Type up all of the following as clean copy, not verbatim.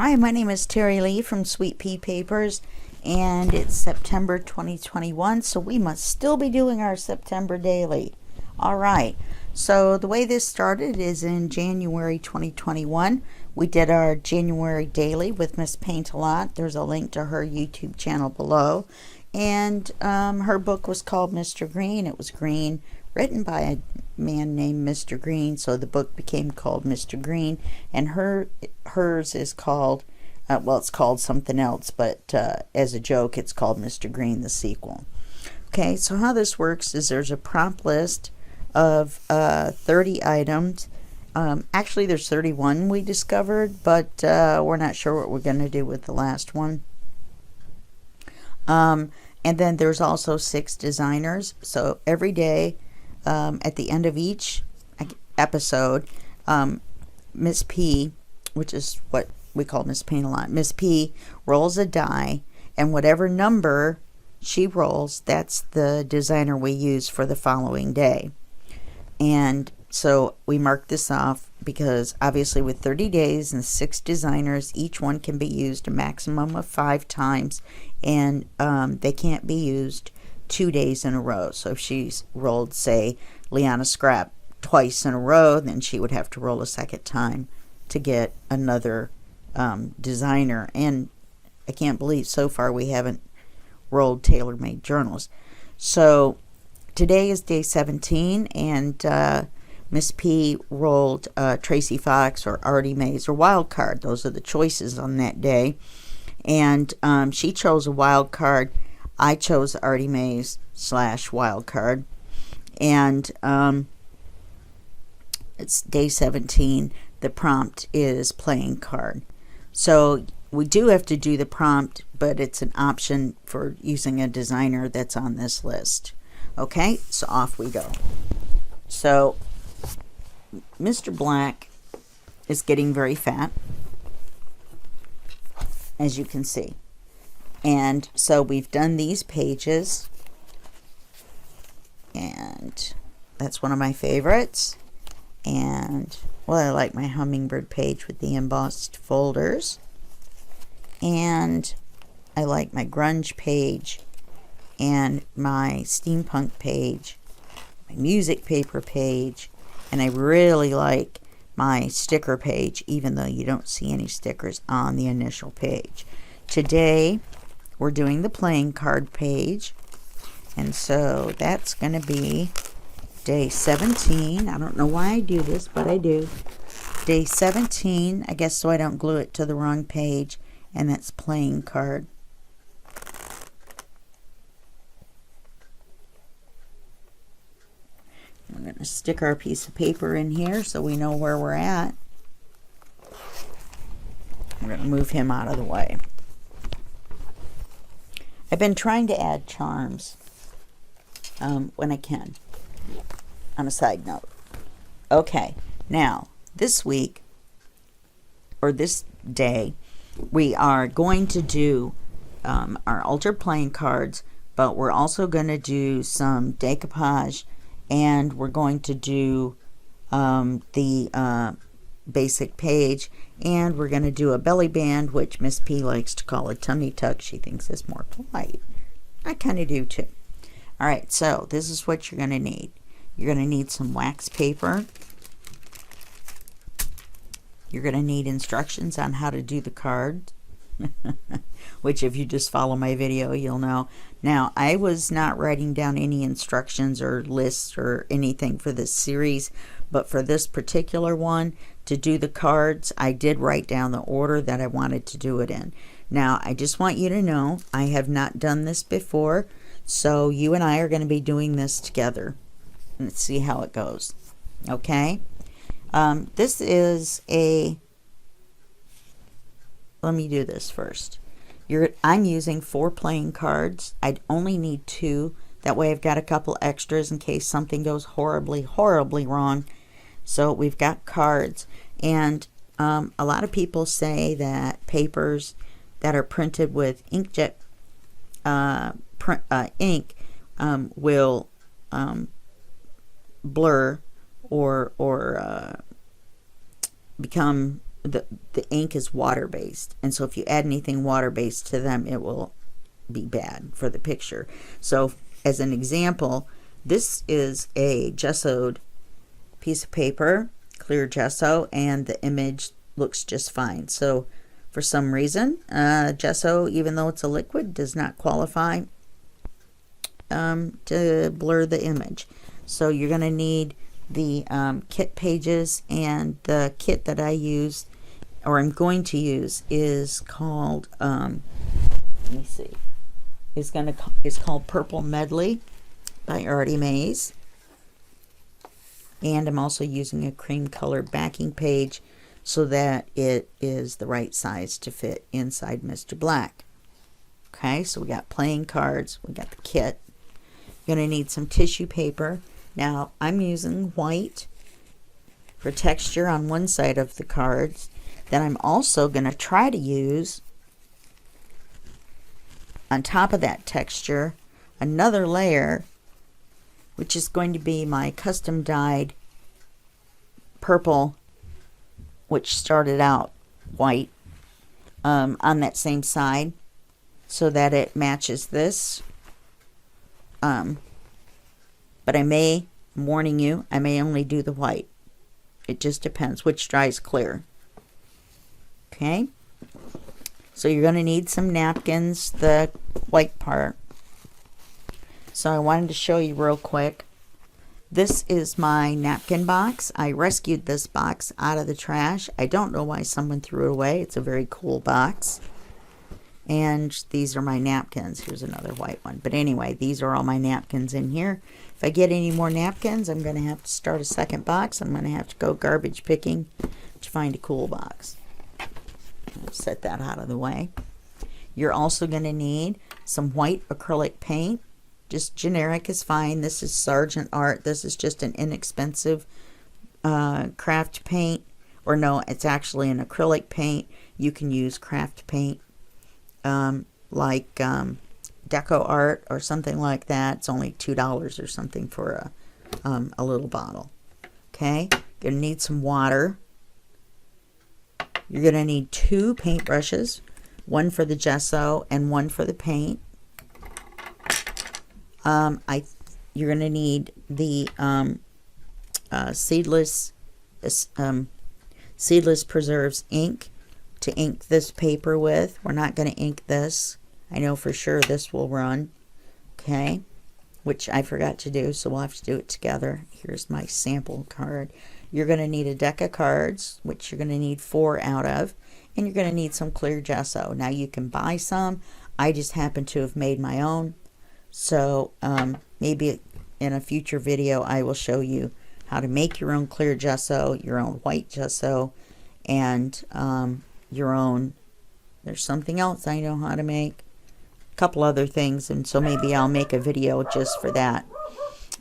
Hi, my name is Terry Lee from Sweet Pea Papers, and it's September 2021, so we must still be doing our September daily. All right, so the way this started is in January 2021. We did our January daily with Miss Paintalot. There's a link to her YouTube channel below, and her book was called Mr. Green. It was green, written by a man named Mr. Green, so the book became called Mr. Green, and hers is called well, it's called something else, but as a joke it's called Mr. Green the sequel. Okay, so how this works is there's a prompt list of 30 items. Actually there's 31 we discovered, but we're not sure what we're going to do with the last one. And then there's also 6 designers, so every day at the end of each episode, Miss P, which is what we call Miss Paintalot, Miss P rolls a die, and whatever number she rolls, that's the designer we use for the following day. And so we mark this off because obviously with 30 days and 6 designers, each one can be used a maximum of 5 times, and they can't be used 2 days in a row. So if she's rolled, say, Liana Scrap twice in a row, then she would have to roll a second time to get another designer. And I can't believe so far we haven't rolled tailor-made journals. So today is day 17, and Miss P rolled Tracy Fox or artyMaze or Wildcard. Those are the choices on that day. And she chose a Wildcard. I chose artyMaze / Wildcard. And it's day 17. The prompt is playing card. So we do have to do the prompt, but it's an option for using a designer that's on this list. Okay, so off we go. So Mr. Black is getting very fat, as you can see. And so we've done these pages, and that's one of my favorites. And well, I like my hummingbird page with the embossed folders, and I like my grunge page and my steampunk page, my music paper page, and I really like my sticker page, even though you don't see any stickers on the initial page. Today we're doing the playing card page, and so that's going to be day 17. I don't know why I do this, but I do. Day 17, I guess so I don't glue it to the wrong page, and that's playing card. We're going to stick our piece of paper in here so we know where we're at. We're going to move him out of the way. I've been trying to add charms when I can, on a side note. Okay, now this week, or this day, we are going to do our altered playing cards, but we're also going to do some decoupage, and we're going to do the basic page, and we're going to do a belly band, which Miss P likes to call a tummy tuck. She thinks it's more polite. I kind of do too. All right, so this is what you're going to need. You're going to need some wax paper. You're going to need instructions on how to do the card, which if you just follow my video, you'll know. Now, I was not writing down any instructions or lists or anything for this series, but for this particular one, to do the cards, I did write down the order that I wanted to do it in. Now, I just want you to know, I have not done this before, so you and I are going to be doing this together. Let's see how it goes. Okay? This is a... Let me do this first. I'm using 4 playing cards. I'd only need 2. That way I've got a couple extras in case something goes horribly, horribly wrong. So we've got cards. And a lot of people say that papers that are printed with inkjet ink will blur or become the ink is water-based, and so if you add anything water-based to them, it will be bad for the picture. So as an example, this is a gessoed piece of paper, clear gesso, and the image looks just fine. So for some reason, gesso, even though it's a liquid, does not qualify to blur the image. So you're going to need the kit pages, and the kit that I use, or I'm going to use, is called let me see, is called Purple Medley by artyMaze. And I'm also using a cream colored backing page so that it is the right size to fit inside Mr. Black. Okay, so we got playing cards, we got the kit. You're going to need some tissue paper. Now I'm using white for texture on one side of the cards. Then I'm also going to try to use, on top of that texture, another layer, which is going to be my custom dyed purple, which started out white, on that same side, so that it matches this. But I'm warning you, I may only do the white. It just depends which dries clear. Okay, so you're going to need some napkins, the white part. So I wanted to show you real quick. This is my napkin box. I rescued this box out of the trash. I don't know why someone threw it away. It's a very cool box. And these are my napkins. Here's another white one. But anyway, these are all my napkins in here. If I get any more napkins, I'm going to have to start a second box. I'm going to have to go garbage picking to find a cool box. I'll set that out of the way. You're also going to need some white acrylic paint. Just generic is fine. This is Sargent Art. This is just an inexpensive craft paint. Or no, it's actually an acrylic paint. You can use craft paint like Deco Art or something like that. It's only $2 or something for a little bottle. Okay, you're going to need some water. You're going to need 2 paintbrushes, one for the gesso and one for the paint. You're going to need the Seedless Preserves ink to ink this paper with. We're not going to ink this. I know for sure this will run. Okay, which I forgot to do, so we'll have to do it together. Here's my sample card. You're going to need a deck of cards, which you're going to need 4 out of, and you're going to need some clear gesso. Now you can buy some. I just happen to have made my own. So maybe in a future video I will show you how to make your own clear gesso, your own white gesso, and your own, there's something else I know how to make, a couple other things, and so maybe I'll make a video just for that.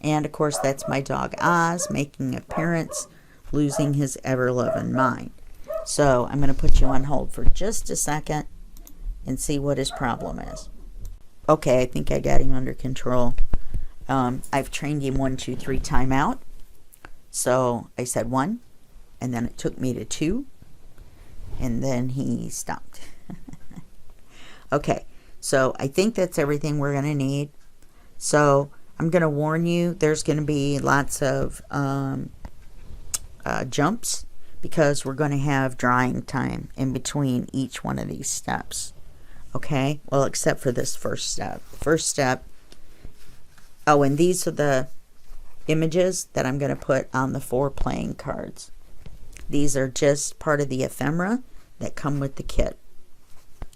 And of course that's my dog Oz making an appearance, losing his ever-loving mind. So I'm going to put you on hold for just a second and see what his problem is. Okay, I think I got him under control. I've trained him 1, 2, 3 timeout. So I said 1, and then it took me to 2, and then he stopped. Okay, so I think that's everything we're going to need. So I'm going to warn you, there's going to be lots of jumps, because we're going to have drying time in between each one of these steps. Okay, well, except for this first step. First step, oh, and these are the images that I'm going to put on the 4 playing cards. These are just part of the ephemera that come with the kit.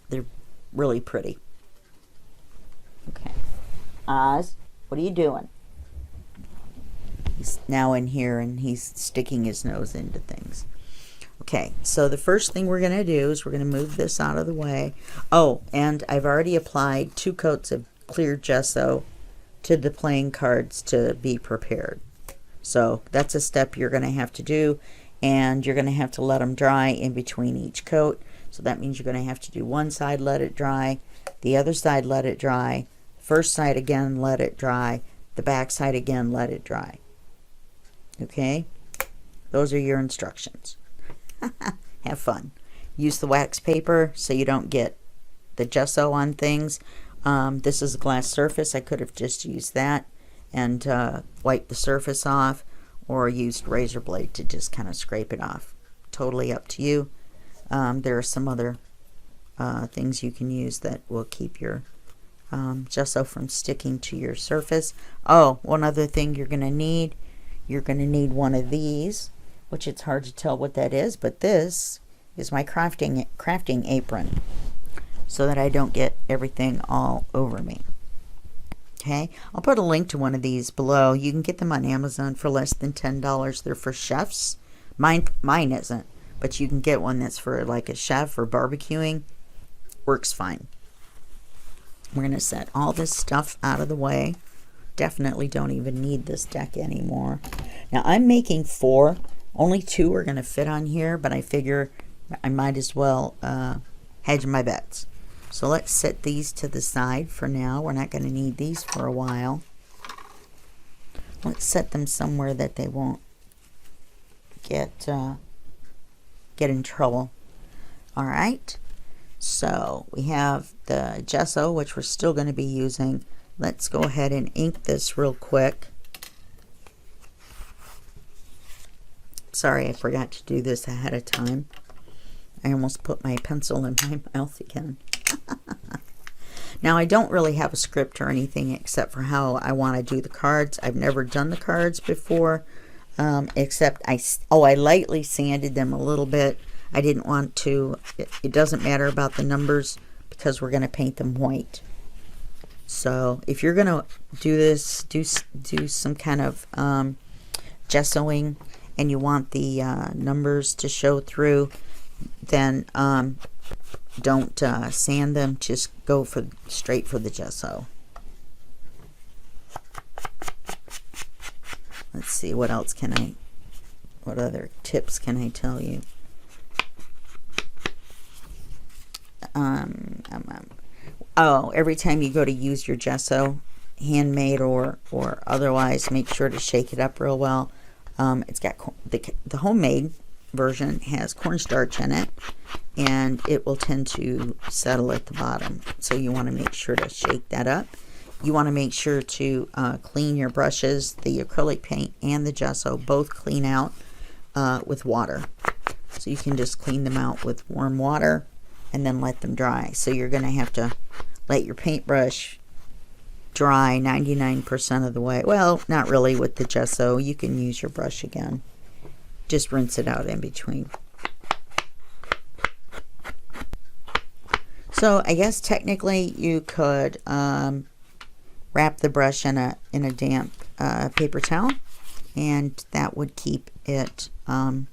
They're really pretty. Okay, Oz, what are you doing? He's now in here and he's sticking his nose into things. Okay, so the first thing we're going to do is we're going to move this out of the way. Oh, and I've already applied 2 coats of clear gesso to the playing cards to be prepared. So that's a step you're going to have to do, and you're going to have to let them dry in between each coat. So that means you're going to have to do one side, let it dry, the other side, let it dry, first side again, let it dry, the back side again, let it dry. Okay, those are your instructions. have fun. Use the wax paper so you don't get the gesso on things. This is a glass surface. I could have just used that and wiped the surface off, or used razor blade to just kind of scrape it off. Totally up to you. There are some other things you can use that will keep your gesso from sticking to your surface. Oh, one other thing you're going to need one of these, which it's hard to tell what that is, but this is my crafting apron, so that I don't get everything all over me. Okay, I'll put a link to one of these below. You can get them on Amazon for less than $10. They're for chefs. Mine isn't, but you can get one that's for like a chef or barbecuing. Works fine. We're going to set all this stuff out of the way. Definitely don't even need this deck anymore. Now I'm making 4. Only 2 are going to fit on here, but I figure I might as well hedge my bets. So let's set these to the side for now. We're not going to need these for a while. Let's set them somewhere that they won't get in trouble. All right. So we have the gesso, which we're still going to be using. Let's go ahead and ink this real quick. Sorry, I forgot to do this ahead of time. I almost put my pencil in my mouth again. Now, I don't really have a script or anything except for how I want to do the cards. I've never done the cards before, except I lightly sanded them a little bit. I didn't want to. It doesn't matter about the numbers because we're going to paint them white. So if you're going to do this, do some kind of gessoing, and you want the numbers to show through, then don't sand them. Just go straight for the gesso. Let's see, what other tips can I tell you? Oh, every time you go to use your gesso, handmade or otherwise, make sure to shake it up real well. It's got the homemade version has cornstarch in it, and it will tend to settle at the bottom. So you want to make sure to shake that up. You want to make sure to clean your brushes, the acrylic paint and the gesso, both clean out with water. So you can just clean them out with warm water and then let them dry. So you're going to have to let your paintbrush dry 99% of the way. Well, not really with the gesso. You can use your brush again. Just rinse it out in between. So I guess technically you could wrap the brush in a damp paper towel, and that would keep it damp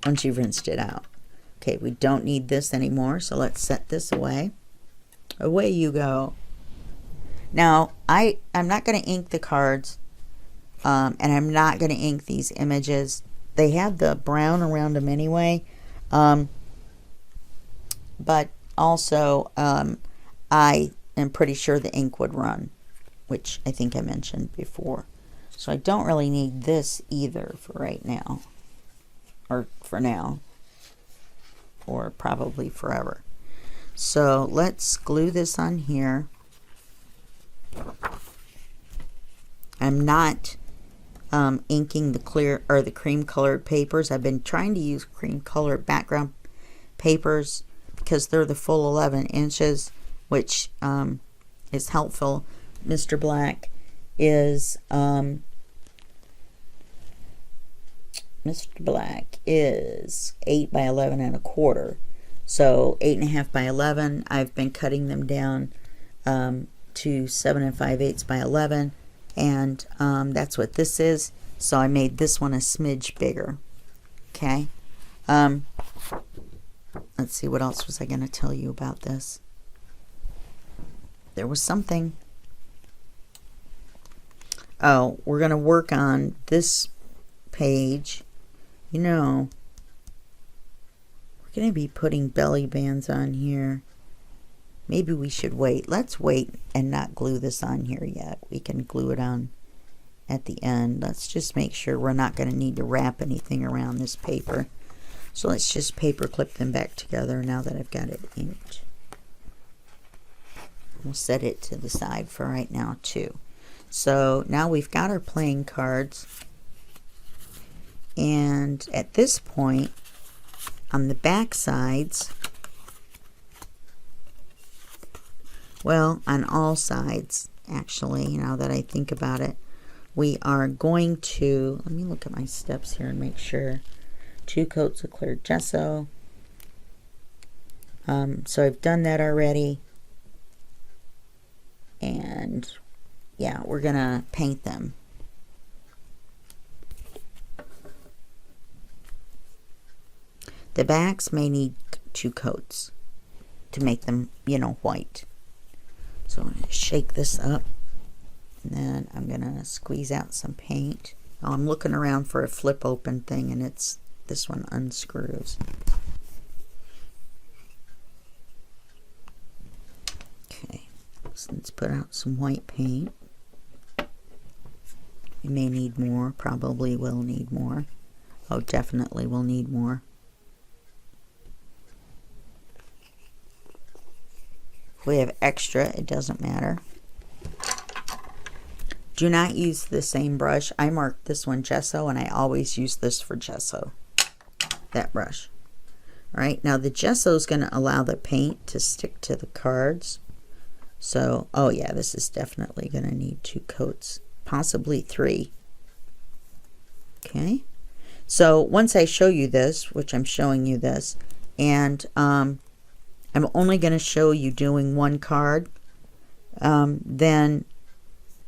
once you've rinsed it out. Okay, we don't need this anymore, so let's set this away. Away you go. Now, I'm not going to ink the cards, and I'm not going to ink these images. They have the brown around them anyway, but also I am pretty sure the ink would run, which I think I mentioned before. So I don't really need this either for right now, or for now, or probably forever. So let's glue this on here. I'm not inking the clear or the cream colored papers. I've been trying to use cream colored background papers because they're the full 11 inches, which is helpful. Mr. Black is 8 by 11 and a quarter. So 8.5 by 11. I've been cutting them down to 7 5/8 by 11, and that's what this is. So I made this one a smidge bigger. Okay. Let's see, what else was I going to tell you about this? There was something. Oh, we're going to work on this page. You know, we're going to be putting belly bands on here. Maybe we should wait. Let's wait and not glue this on here yet. We can glue it on at the end. Let's just make sure we're not going to need to wrap anything around this paper. So let's just paper clip them back together now that I've got it inked. We'll set it to the side for right now too. So now we've got our playing cards, and at this point on the back sides, well, on all sides actually, now that I think about it, we are going to, let me look at my steps here and make sure. 2 coats of clear gesso. So I've done that already, and yeah, we're gonna paint them. The backs may need 2 coats to make them, you know, white. So I'm gonna shake this up, and then I'm gonna squeeze out some paint. Oh, I'm looking around for a flip open thing, and it's this one unscrews. Okay, so let's put out some white paint. We may need more, probably will need more. Oh, definitely will need more. If we have extra, it doesn't matter. Do not use the same brush. I marked this one gesso, and I always use this for gesso, that brush. All right, now the gesso is going to allow the paint to stick to the cards. So, oh yeah, this is definitely going to need 2 coats, possibly 3. Okay, so once I show you this, which I'm showing you this, and I'm only going to show you doing 1 card, then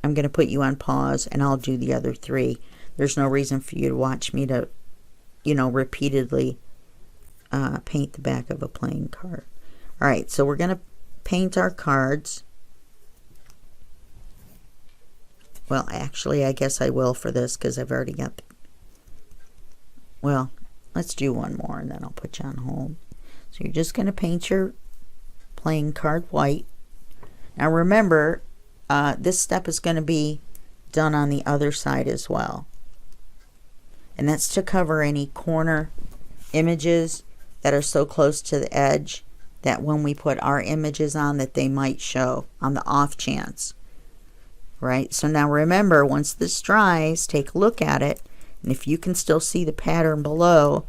I'm going to put you on pause and I'll do the other 3. There's no reason for you to watch me to, you know, repeatedly paint the back of a playing card. All right, so we're going to paint our cards. Well, actually, I guess I will for this because I've already got the, well, let's do 1 more and then I'll put you on hold. So you're just going to paint your playing card white. Now remember, this step is going to be done on the other side as well. And that's to cover any corner images that are so close to the edge that when we put our images on, that they might show on the off chance. Right? So now remember, once this dries, take a look at it, and if you can still see the pattern below,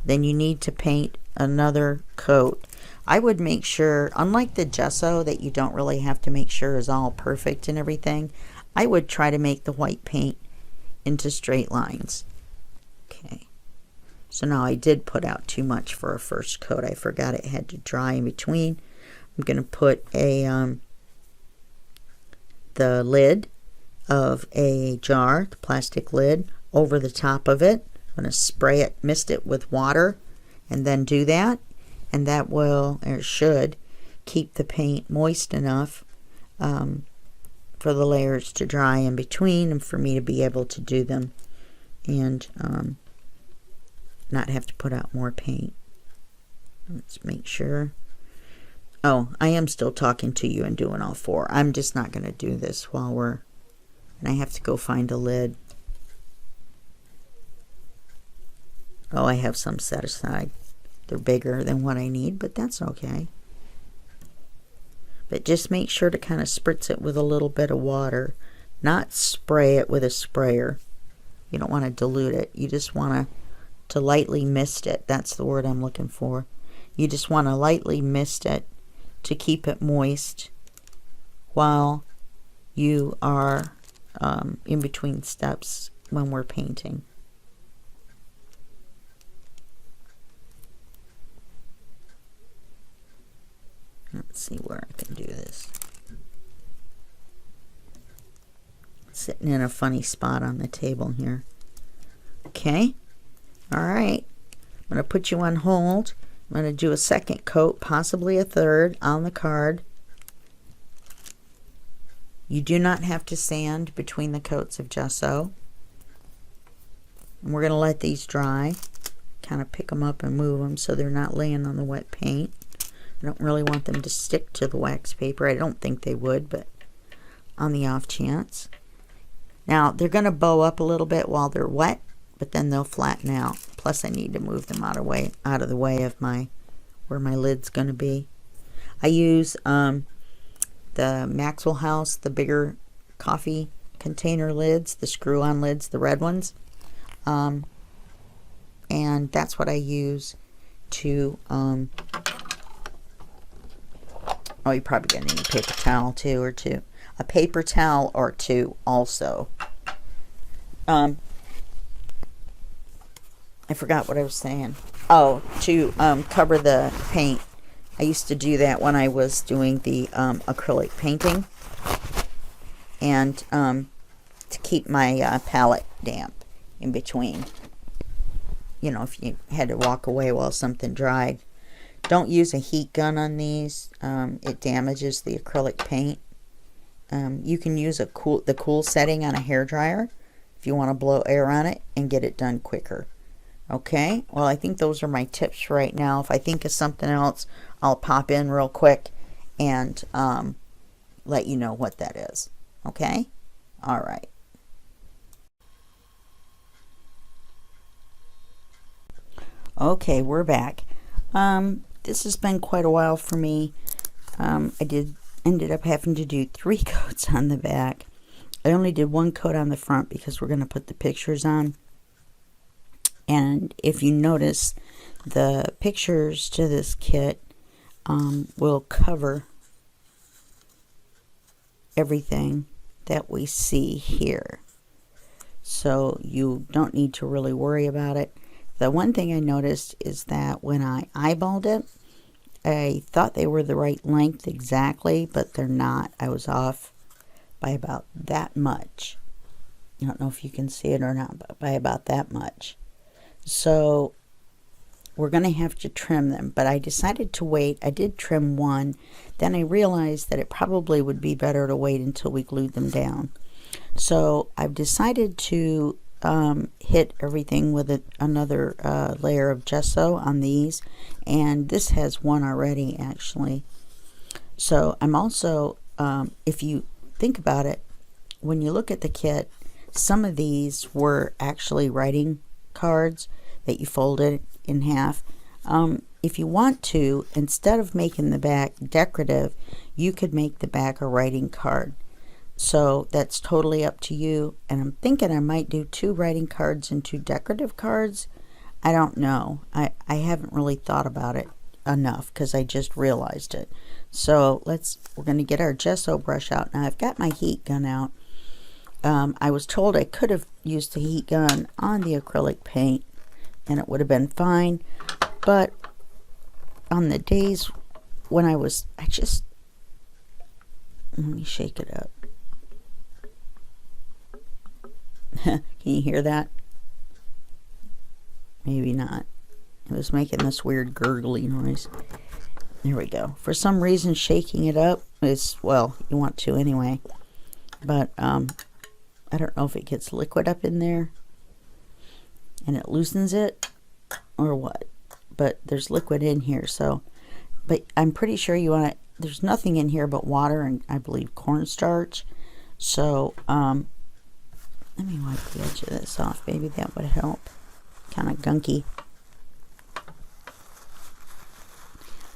then you need to paint another coat. I would make sure, unlike the gesso that you don't really have to make sure is all perfect and everything, I would try to make the white paint into straight lines. Okay, so now I did put out too much for a first coat. I forgot it had to dry in between. I'm going to put a the lid of a jar, the plastic lid, over the top of it. I'm going to spray it, mist it with water, and then do that. And that will, or should, keep the paint moist enough for the layers to dry in between and for me to be able to do them and not have to put out more paint. Let's make sure. Oh, I am still talking to you and doing all 4. I'm just not going to do this while we're, and I have to go find a lid. Oh, I have some set aside. They're bigger than what I need, but that's okay. But just make sure to kind of spritz it with a little bit of water, not spray it with a sprayer. You don't want to dilute it. You just want to lightly mist it. That's the word I'm looking for. You just want to lightly mist it to keep it moist while you are in between steps when we're painting. Let's see where I can do this. Sitting in a funny spot on the table here. Okay. All right. I'm going to put you on hold. I'm going to do a second coat, possibly a third, on the card. You do not have to sand between the coats of gesso. And we're going to let these dry. Kind of pick them up and move them so they're not laying on the wet paint. I don't really want them to stick to the wax paper. I don't think they would, but on the off chance. Now, they're going to bow up a little bit while they're wet, but then they'll flatten out. Plus, I need to move them out of the way of where my lid's going to be. I use the Maxwell House, the bigger coffee container lids, the screw-on lids, the red ones. And that's what I use to, oh, you're probably going to need a paper towel too, or two. A paper towel or two also. I forgot what I was saying. Oh, to cover the paint. I used to do that when I was doing the acrylic painting. And to keep my palette damp in between. You know, if you had to walk away while something dried. Don't use a heat gun on these. It damages the acrylic paint. You can use the cool setting on a hairdryer if you want to blow air on it and get it done quicker. Okay, well, I think those are my tips right now. If I think of something else, I'll pop in real quick and let you know what that is. Okay? All right. Okay, we're back. This has been quite a while for me. I ended up having to do 3 coats on the back. I only did 1 coat on the front because we're going to put the pictures on. And if you notice, the pictures to this kit will cover everything that we see here. So you don't need to really worry about it. The one thing I noticed is that when I eyeballed it, I thought they were the right length exactly, but they're not. I was off by about that much. I don't know if you can see it or not, but by about that much. So we're going to have to trim them, but I decided to wait. I did trim 1. Then I realized that it probably would be better to wait until we glued them down. So I've decided to hit everything with another layer of gesso on these, and this has 1 already actually. So I'm also, if you think about it, when you look at the kit, some of these were actually writing cards that you folded in half. If you want to, instead of making the back decorative, you could make the back a writing card. So that's totally up to you. And I'm thinking I might do 2 writing cards and 2 decorative cards. I don't know. I haven't really thought about it enough because I just realized it. So we're going to get our gesso brush out. Now I've got my heat gun out. I was told I could have used the heat gun on the acrylic paint and it would have been fine. But on the days when let me shake it up. Can you hear that? Maybe not. It was making this weird gurgly noise. There we go. For some reason, shaking it up is, well, you want to anyway. But I don't know if it gets liquid up in there and it loosens it or what. But there's liquid in here, so. But I'm pretty sure you want to. There's nothing in here but water and I believe cornstarch. So let me wipe the edge of this off. Maybe that would help. Kind of gunky.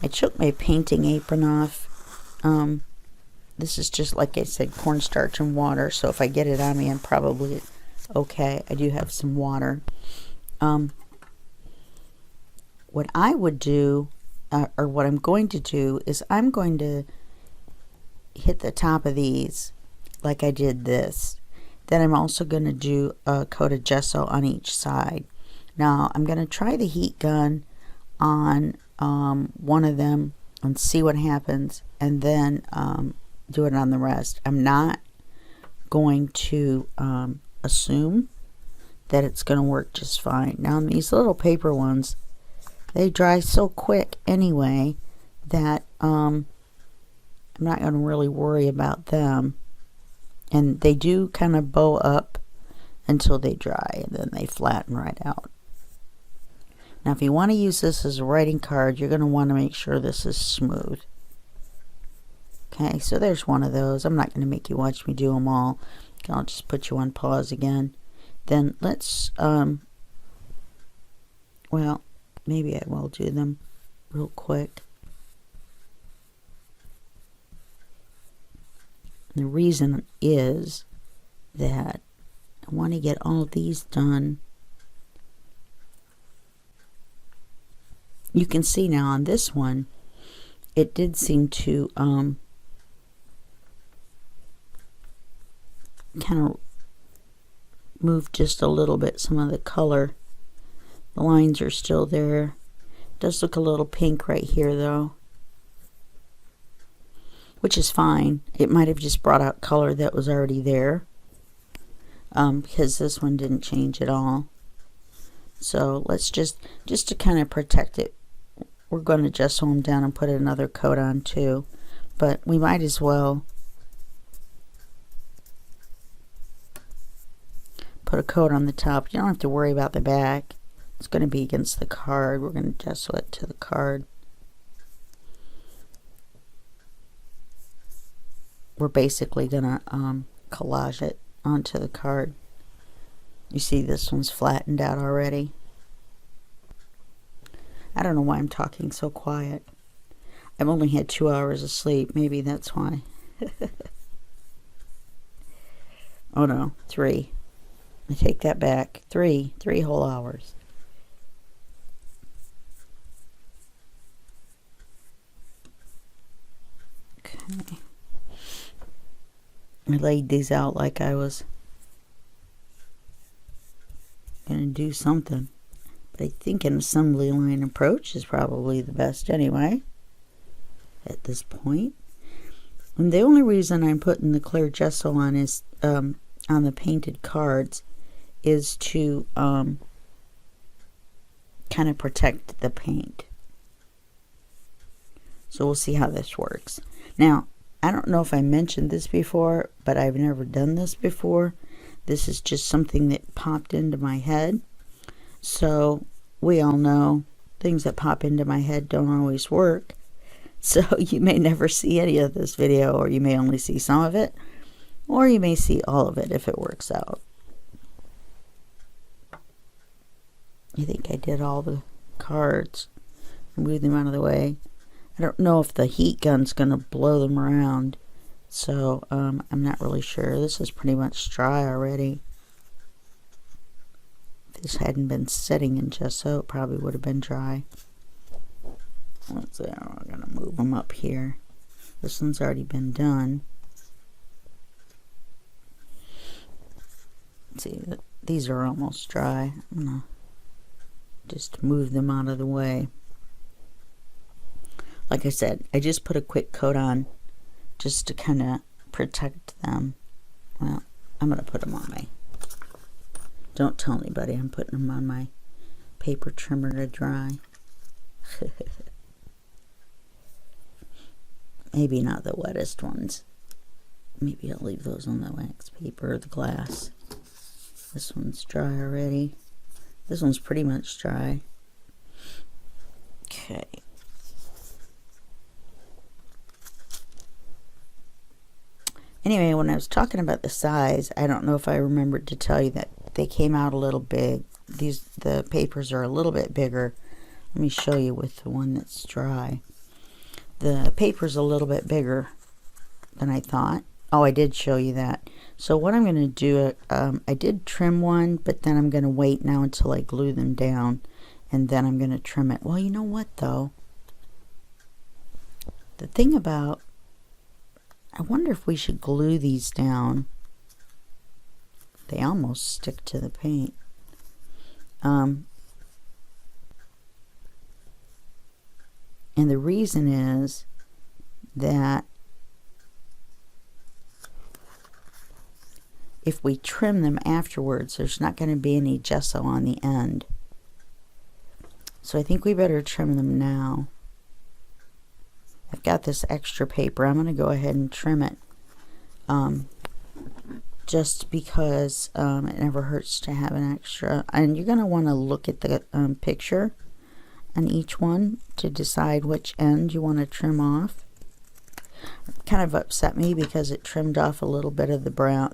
I took my painting apron off. This is just, like I said, cornstarch and water. So if I get it on me, I'm probably okay. I do have some water. What I would do, or what I'm going to do, is I'm going to hit the top of these like I did this. Then I'm also going to do a coat of gesso on each side. Now I'm going to try the heat gun on one of them and see what happens, and then do it on the rest. I'm not going to assume that it's going to work just fine. Now these little paper ones, they dry so quick anyway that I'm not going to really worry about them. And they do kind of bow up until they dry, and then they flatten right out. Now if you want to use this as a writing card, you're going to want to make sure this is smooth. Okay, so there's one of those. I'm not going to make you watch me do them all. I'll just put you on pause again. Then let's, well, maybe I will do them real quick. And the reason is that I want to get all these done. You can see now on this one, it did seem to kind of move just a little bit some of the color. The lines are still there. It does look a little pink right here though, which is fine. It might have just brought out color that was already there, because this one didn't change at all. So let's just to kind of protect it, we're going to gesso them down and put another coat on too, but we might as well put a coat on the top. You don't have to worry about the back. It's going to be against the card. We're going to gesso it to the card. We're basically going to collage it onto the card. You see this one's flattened out already. I don't know why I'm talking so quiet. I've only had 2 hours of sleep. Maybe that's why. Oh no, 3. I take that back. 3 whole hours. Okay. I laid these out like I was gonna do something, but I think an assembly line approach is probably the best anyway at this point. And the only reason I'm putting the clear gesso on is on the painted cards is to kind of protect the paint. So we'll see how this works. Now, I don't know if I mentioned this before, but I've never done this before. This is just something that popped into my head. So we all know things that pop into my head don't always work. So you may never see any of this video, or you may only see some of it, or you may see all of it if it works out. I think I did all the cards. Move them out of the way. I don't know if the heat gun's going to blow them around, so I'm not really sure. This is pretty much dry already. If this hadn't been sitting in gesso, it probably would have been dry. Let's see, I'm going to move them up here. This one's already been done. Let's see, these are almost dry. I'm going to just move them out of the way. Like I said, I just put a quick coat on just to kind of protect them. Well, I'm going to put them on my... Don't tell anybody I'm putting them on my paper trimmer to dry. Maybe not the wettest ones. Maybe I'll leave those on the wax paper or the glass. This one's dry already. This one's pretty much dry. Okay. Anyway, when I was talking about the size, I don't know if I remembered to tell you that they came out a little big. The papers are a little bit bigger. Let me show you with the one that's dry. The paper's a little bit bigger than I thought. Oh, I did show you that. So what I'm going to do, I did trim one, but then I'm going to wait now until I glue them down, and then I'm going to trim it. Well, you know what though? The thing about, I wonder if we should glue these down. They almost stick to the paint. And the reason is that if we trim them afterwards, there's not going to be any gesso on the end. So I think we better trim them now. I've got this extra paper. I'm going to go ahead and trim it. Just because it never hurts to have an extra. And you're going to want to look at the picture on each one to decide which end you want to trim off. Kind of upset me because it trimmed off a little bit of the brown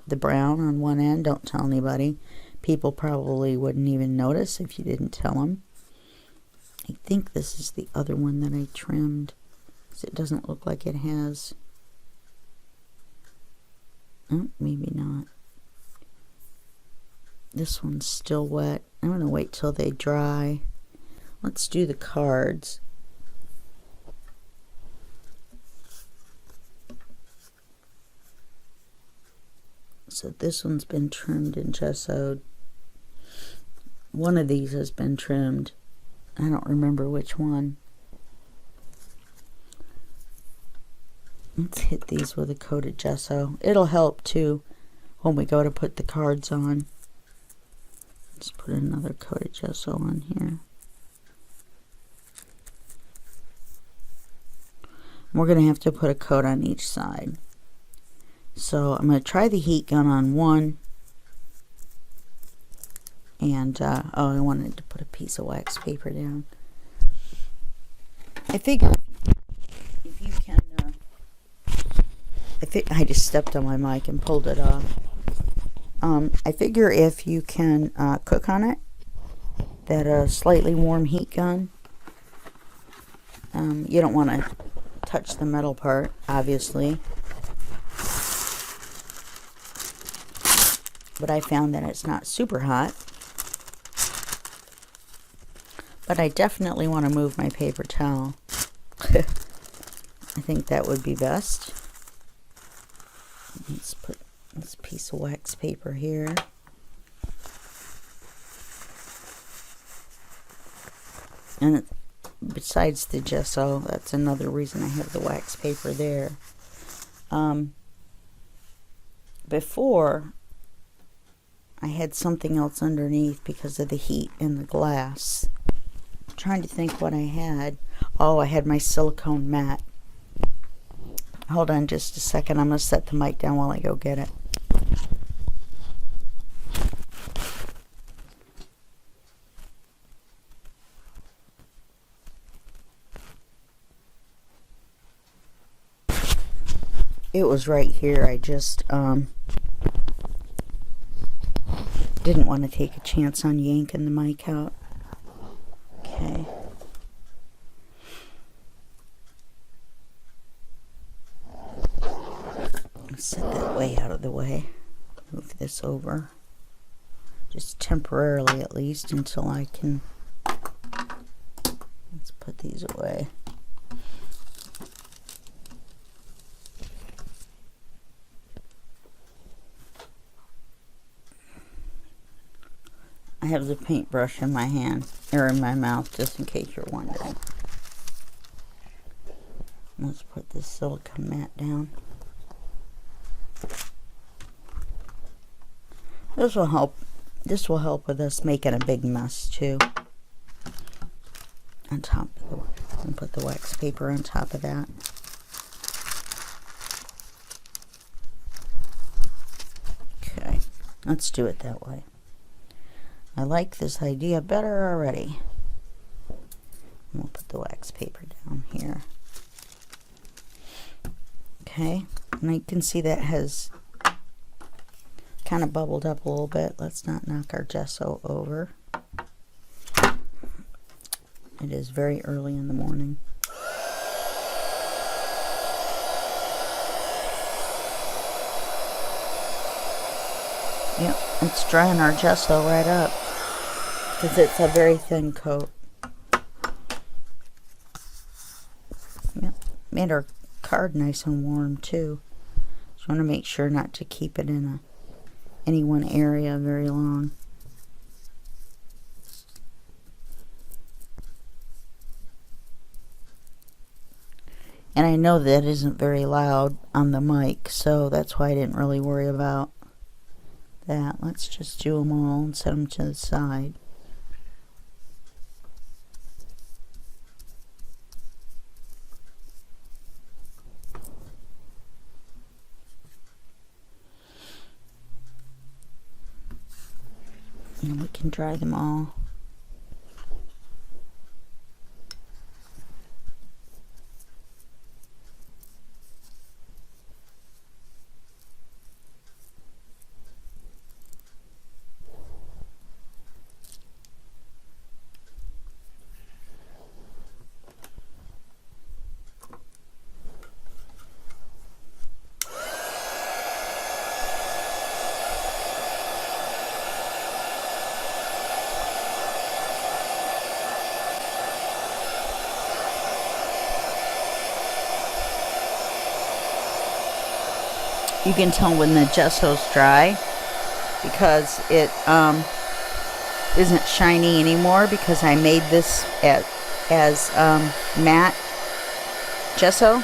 on one end. Don't tell anybody. People probably wouldn't even notice if you didn't tell them. I think this is the other one that I trimmed. It doesn't look like it has. Oh, maybe not. This one's still wet. I'm going to wait till they dry. Let's do the cards. So this one's been trimmed and gessoed. One of these has been trimmed. I don't remember which one. Let's hit these with a coated gesso. It'll help too when we go to put the cards on. Let's put another coated gesso on here. We're going to have to put a coat on each side. So I'm going to try the heat gun on one. And, oh, I wanted to put a piece of wax paper down. I figure if you can, I just stepped on my mic and pulled it off. I figure if you can cook on it, that a slightly warm heat gun, you don't want to touch the metal part, obviously. But I found that it's not super hot. But I definitely want to move my paper towel. I think that would be best. Let's put this piece of wax paper here. And besides the gesso, that's another reason I have the wax paper there. Before, I had something else underneath because of the heat in the glass. I'm trying to think what I had. Oh, I had my silicone mat. Hold on just a second. I'm going to set the mic down while I go get it. It was right here. I just didn't want to take a chance on yanking the mic out. Okay. Set that way out of the way. Move this over. Just temporarily at least until I can. Let's put these away. I have the paintbrush in my hand, or in my mouth, just in case you're wondering. Let's put this silicone mat down. This will help. This will help with us making a big mess too. On top of the, and put the wax paper on top of that. Okay, let's do it that way. I like this idea better already. We'll put the wax paper down here. Okay, and you can see that has kind of bubbled up a little bit. Let's not knock our gesso over. It is very early in the morning. Yep, it's drying our gesso right up because it's a very thin coat. Yep, made our card nice and warm too. Just want to make sure not to keep it in any one area very long. And I know that isn't very loud on the mic, so that's why I didn't really worry about that. Let's just do them all and set them to the side. And we can dry them all. You can tell when the gesso's dry because it isn't shiny anymore, because I made this as matte gesso.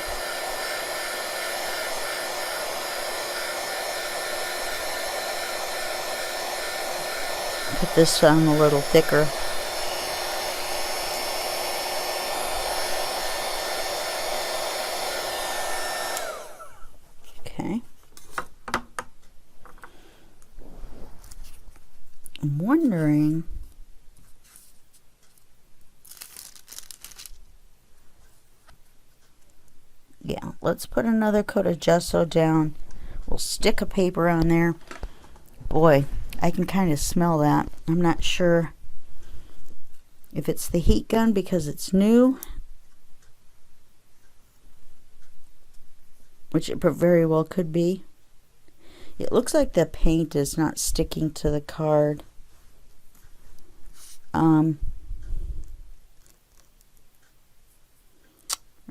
Put this on a little thicker. Okay. I'm wondering, yeah, let's put another coat of gesso down. We'll stick a paper on there. Boy, I can kind of smell that. I'm not sure if it's the heat gun because it's new, which it very well could be. It looks like the paint is not sticking to the card.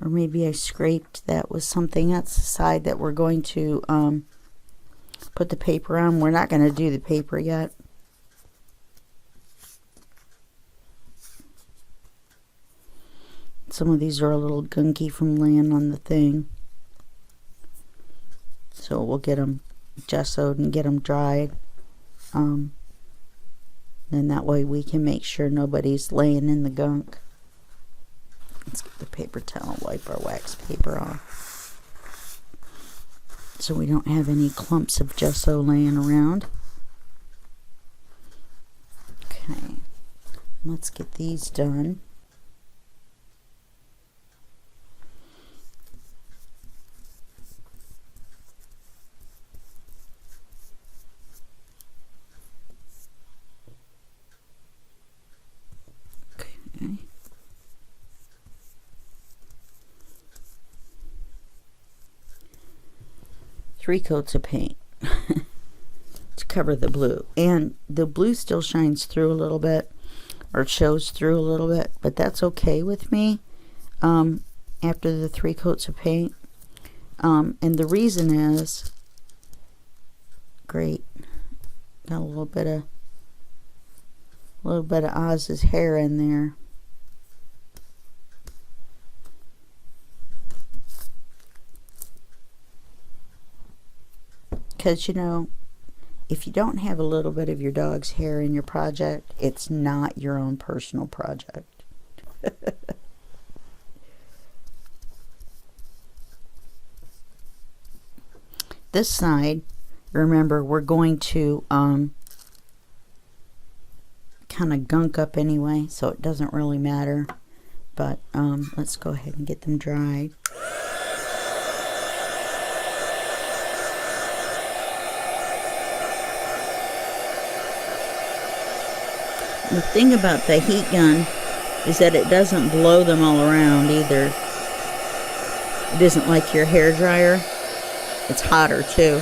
Or maybe I scraped that with something. That's the side that we're going to put the paper on. We're not going to do the paper yet. Some of these are a little gunky from laying on the thing. So we'll get them gessoed and get them dried. And that way we can make sure nobody's laying in the gunk. Let's get the paper towel, wipe our wax paper off, so we don't have any clumps of gesso laying around. Okay, let's get these done. Okay. 3 coats of paint to cover the blue, and the blue still shines through a little bit, or shows through a little bit, but that's okay with me after the 3 coats of paint. And the reason is, great, got a little bit of Oz's hair in there. Because, you know, if you don't have a little bit of your dog's hair in your project, it's not your own personal project. This side, remember, we're going to kind of gunk up anyway, so it doesn't really matter. But let's go ahead and get them dried. The thing about the heat gun is that it doesn't blow them all around either. It isn't like your hair dryer. It's hotter too.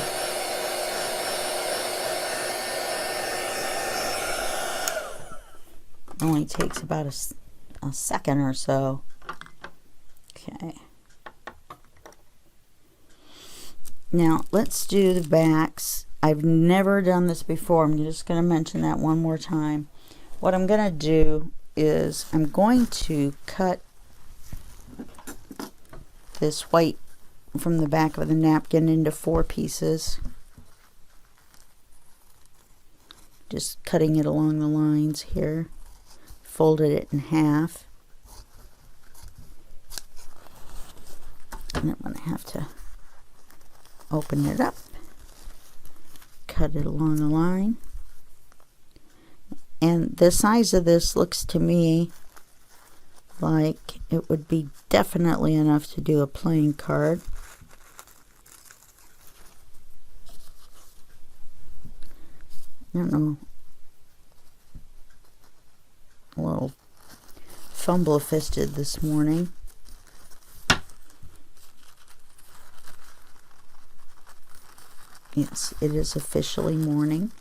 It only takes about a second or so. Okay. Now let's do the backs. I've never done this before. I'm just going to mention that one more time. What I'm going to do is I'm going to cut this white from the back of the napkin into 4 pieces. Just cutting it along the lines here. Folded it in half. And then I'm going to have to open it up. Cut it along the line. And the size of this looks to me like it would be definitely enough to do a playing card. I don't know. A little fumble-fisted this morning. Yes, it is officially morning.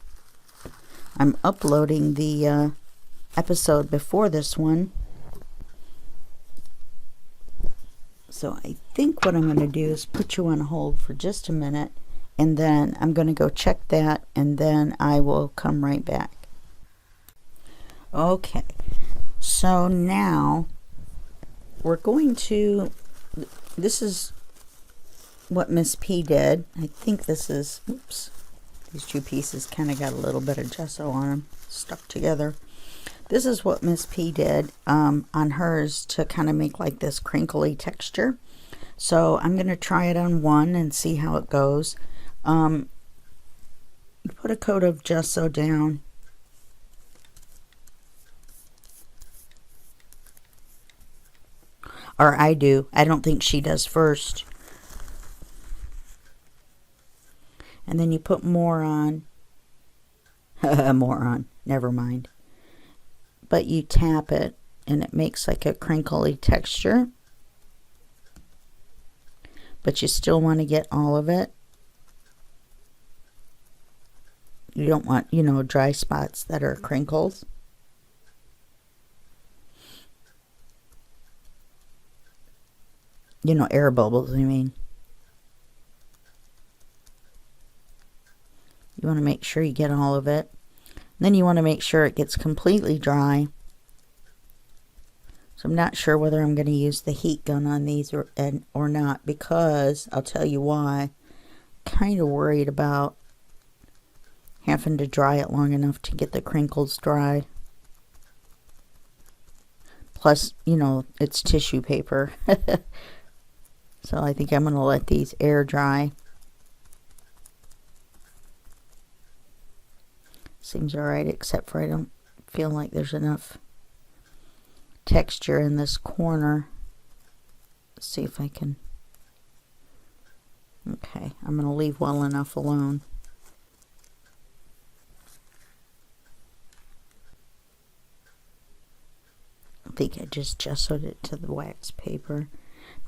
I'm uploading the episode before this one. So I think what I'm going to do is put you on hold for just a minute and then I'm going to go check that, and then I will come right back. Okay, so now we're going to, this is what Miss P did. I think this is, oops, these two pieces kind of got a little bit of gesso on them, stuck together. This is what Miss P did on hers to kind of make like this crinkly texture. So I'm going to try it on one and see how it goes. Put a coat of gesso down. Or I do. I don't think she does first. And then you put more on. More on. Never mind. But you tap it and it makes like a crinkly texture. But you still want to get all of it. You don't want, you know, dry spots that are crinkles. You know, air bubbles, I mean. You want to make sure you get all of it. Then you want to make sure it gets completely dry. So I'm not sure whether I'm going to use the heat gun on these or not, because I'll tell you why. Kind of worried about having to dry it long enough to get the crinkles dry. Plus, you know, it's tissue paper. So I think I'm going to let these air dry. Seems alright, except for I don't feel like there's enough texture in this corner. Let's see if I can. Okay, I'm going to leave well enough alone. I think I just gessoed it to the wax paper.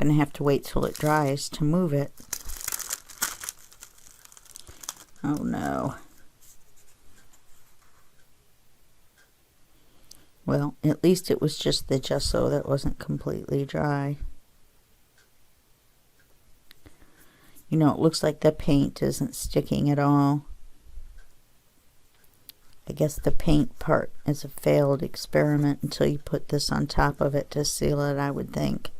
I'm going to have to wait till it dries to move it. Oh no. Well, at least it was just the gesso that wasn't completely dry. You know, it looks like the paint isn't sticking at all. I guess the paint part is a failed experiment until you put this on top of it to seal it, I would think.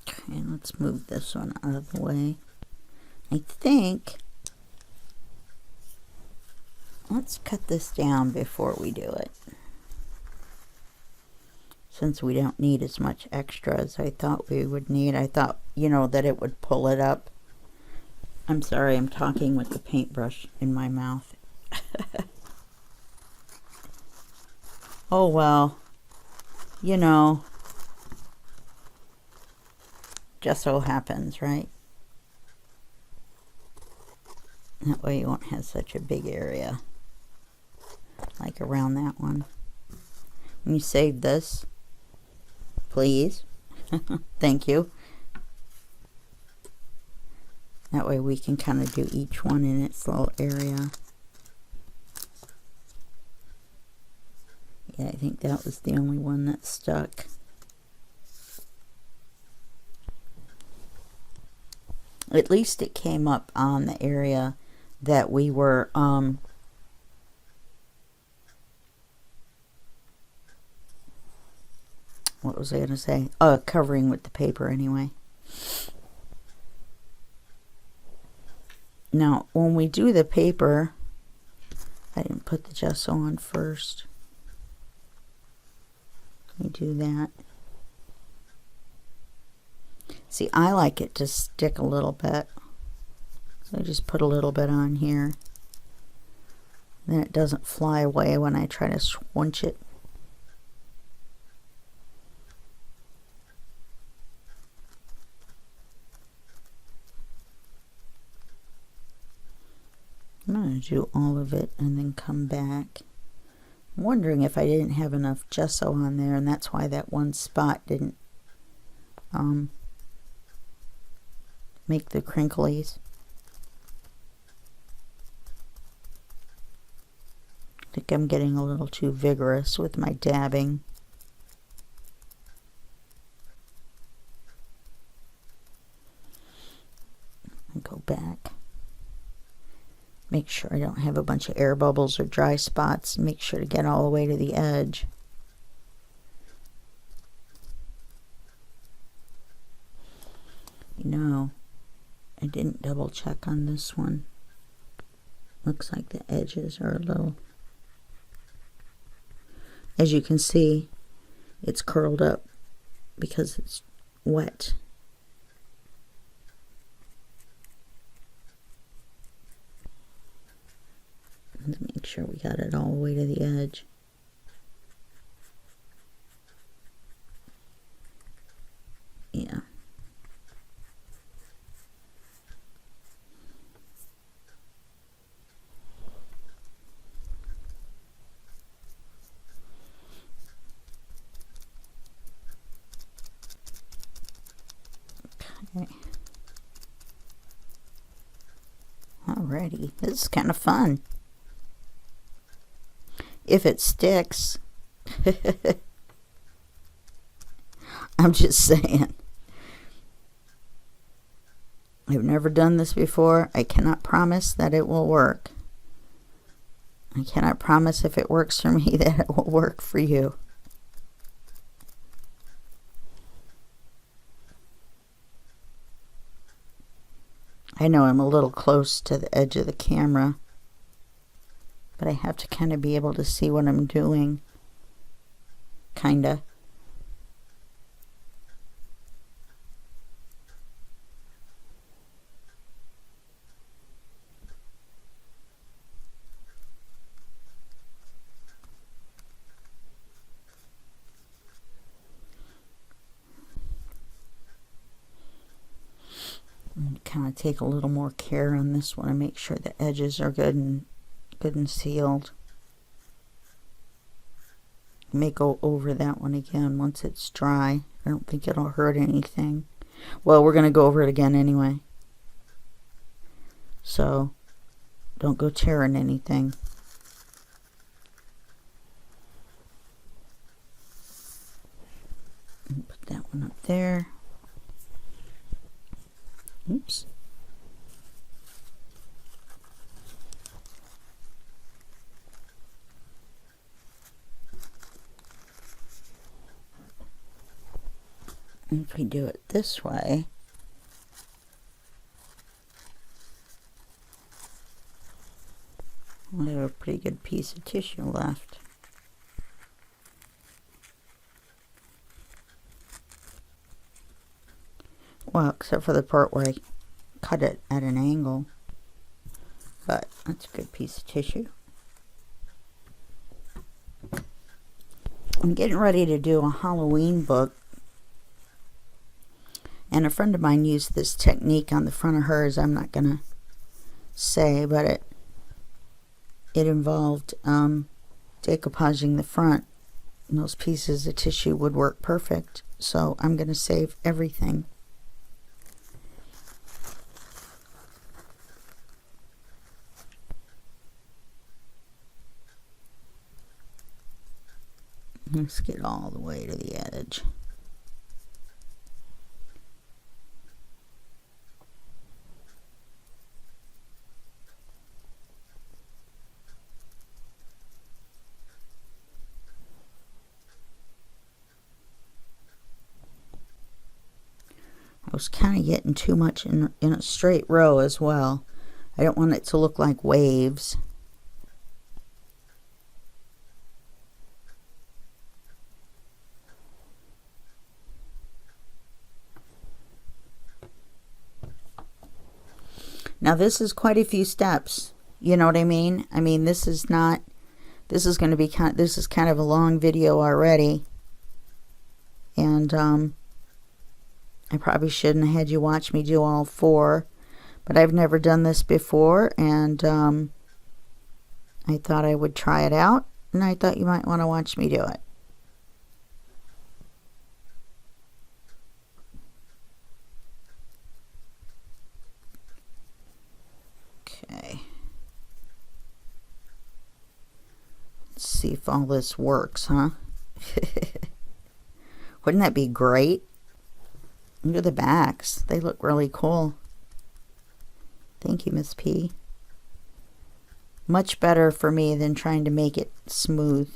Okay, let's move this one out of the way. I think, let's cut this down before we do it, since we don't need as much extra as I thought we would need. I thought, you know, that it would pull it up. I'm sorry, I'm talking with the paintbrush in my mouth. Oh well, you know, gesso happens, right? That way you won't have such a big area like around that one. When you save this, please. Thank you. That way we can kind of do each one in its little area. Yeah, I think that was the only one that stuck. At least it came up on the area that we were what was I going to say? Covering with the paper anyway. Now, when we do the paper, I didn't put the gesso on first. Let me do that. See, I like it to stick a little bit. So I just put a little bit on here. Then it doesn't fly away when I try to swunch it. I'm going to do all of it and then come back. I'm wondering if I didn't have enough gesso on there, and that's why that one spot didn't make the crinklies. think I'm getting a little too vigorous with my dabbing. And go back. Make sure I don't have a bunch of air bubbles or dry spots. Make sure to get all the way to the edge. You know, I didn't double check on this one. Looks like the edges are a little, as you can see, it's curled up because it's wet. Let's make sure we got it all the way to the edge. Yeah. Okay. Alrighty, this is kind of fun. If it sticks. I'm just saying. I've never done this before. I cannot promise that it will work. I cannot promise if it works for me that it will work for you. I know I'm a little close to the edge of the camera, but I have to kind of be able to see what I'm doing. Kinda. Kind of take a little more care on this one and make sure the edges are good and sealed. May go over that one again once it's dry. I don't think it'll hurt anything. Well, we're going to go over it again anyway. So don't go tearing anything. Put that one up there. Oops. If we do it this way, we have a pretty good piece of tissue left. Well, except for the part where I cut it at an angle. But that's a good piece of tissue. I'm getting ready to do a Halloween book. And a friend of mine used this technique on the front of hers. I'm not going to say, but it involved decoupaging the front. And those pieces of tissue would work perfect. So I'm going to save everything. Let's get all the way to the edge. I was kind of getting too much in a straight row as well. I don't want it to look like waves. Now this is quite a few steps. You know what I mean? I mean, this is not, this is going to be this is kind of a long video already. And I probably shouldn't have had you watch me do all 4, but I've never done this before, and I thought I would try it out, and I thought you might want to watch me do it. Okay. if all this works, huh? Wouldn't that be great? Look at the backs. They look really cool. Thank you, Miss P. Much better for me than trying to make it smooth.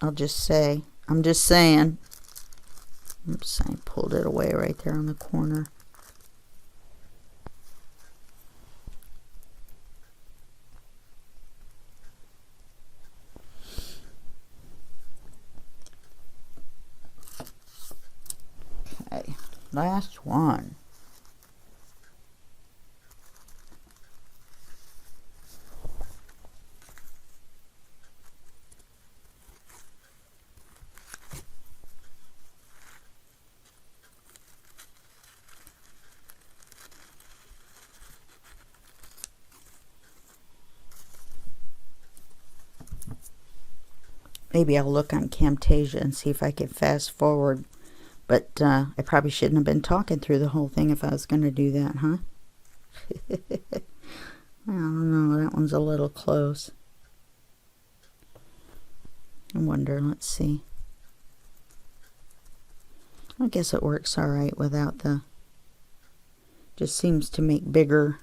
I'll just say. I'm just saying. Oops, I pulled it away right there on the corner. Okay, last one. Maybe I'll look on Camtasia and see if I can fast forward. But I probably shouldn't have been talking through the whole thing if I was going to do that, huh? I don't know. That one's a little close. I wonder. Let's see. I guess it works all right without the... Just seems to make bigger...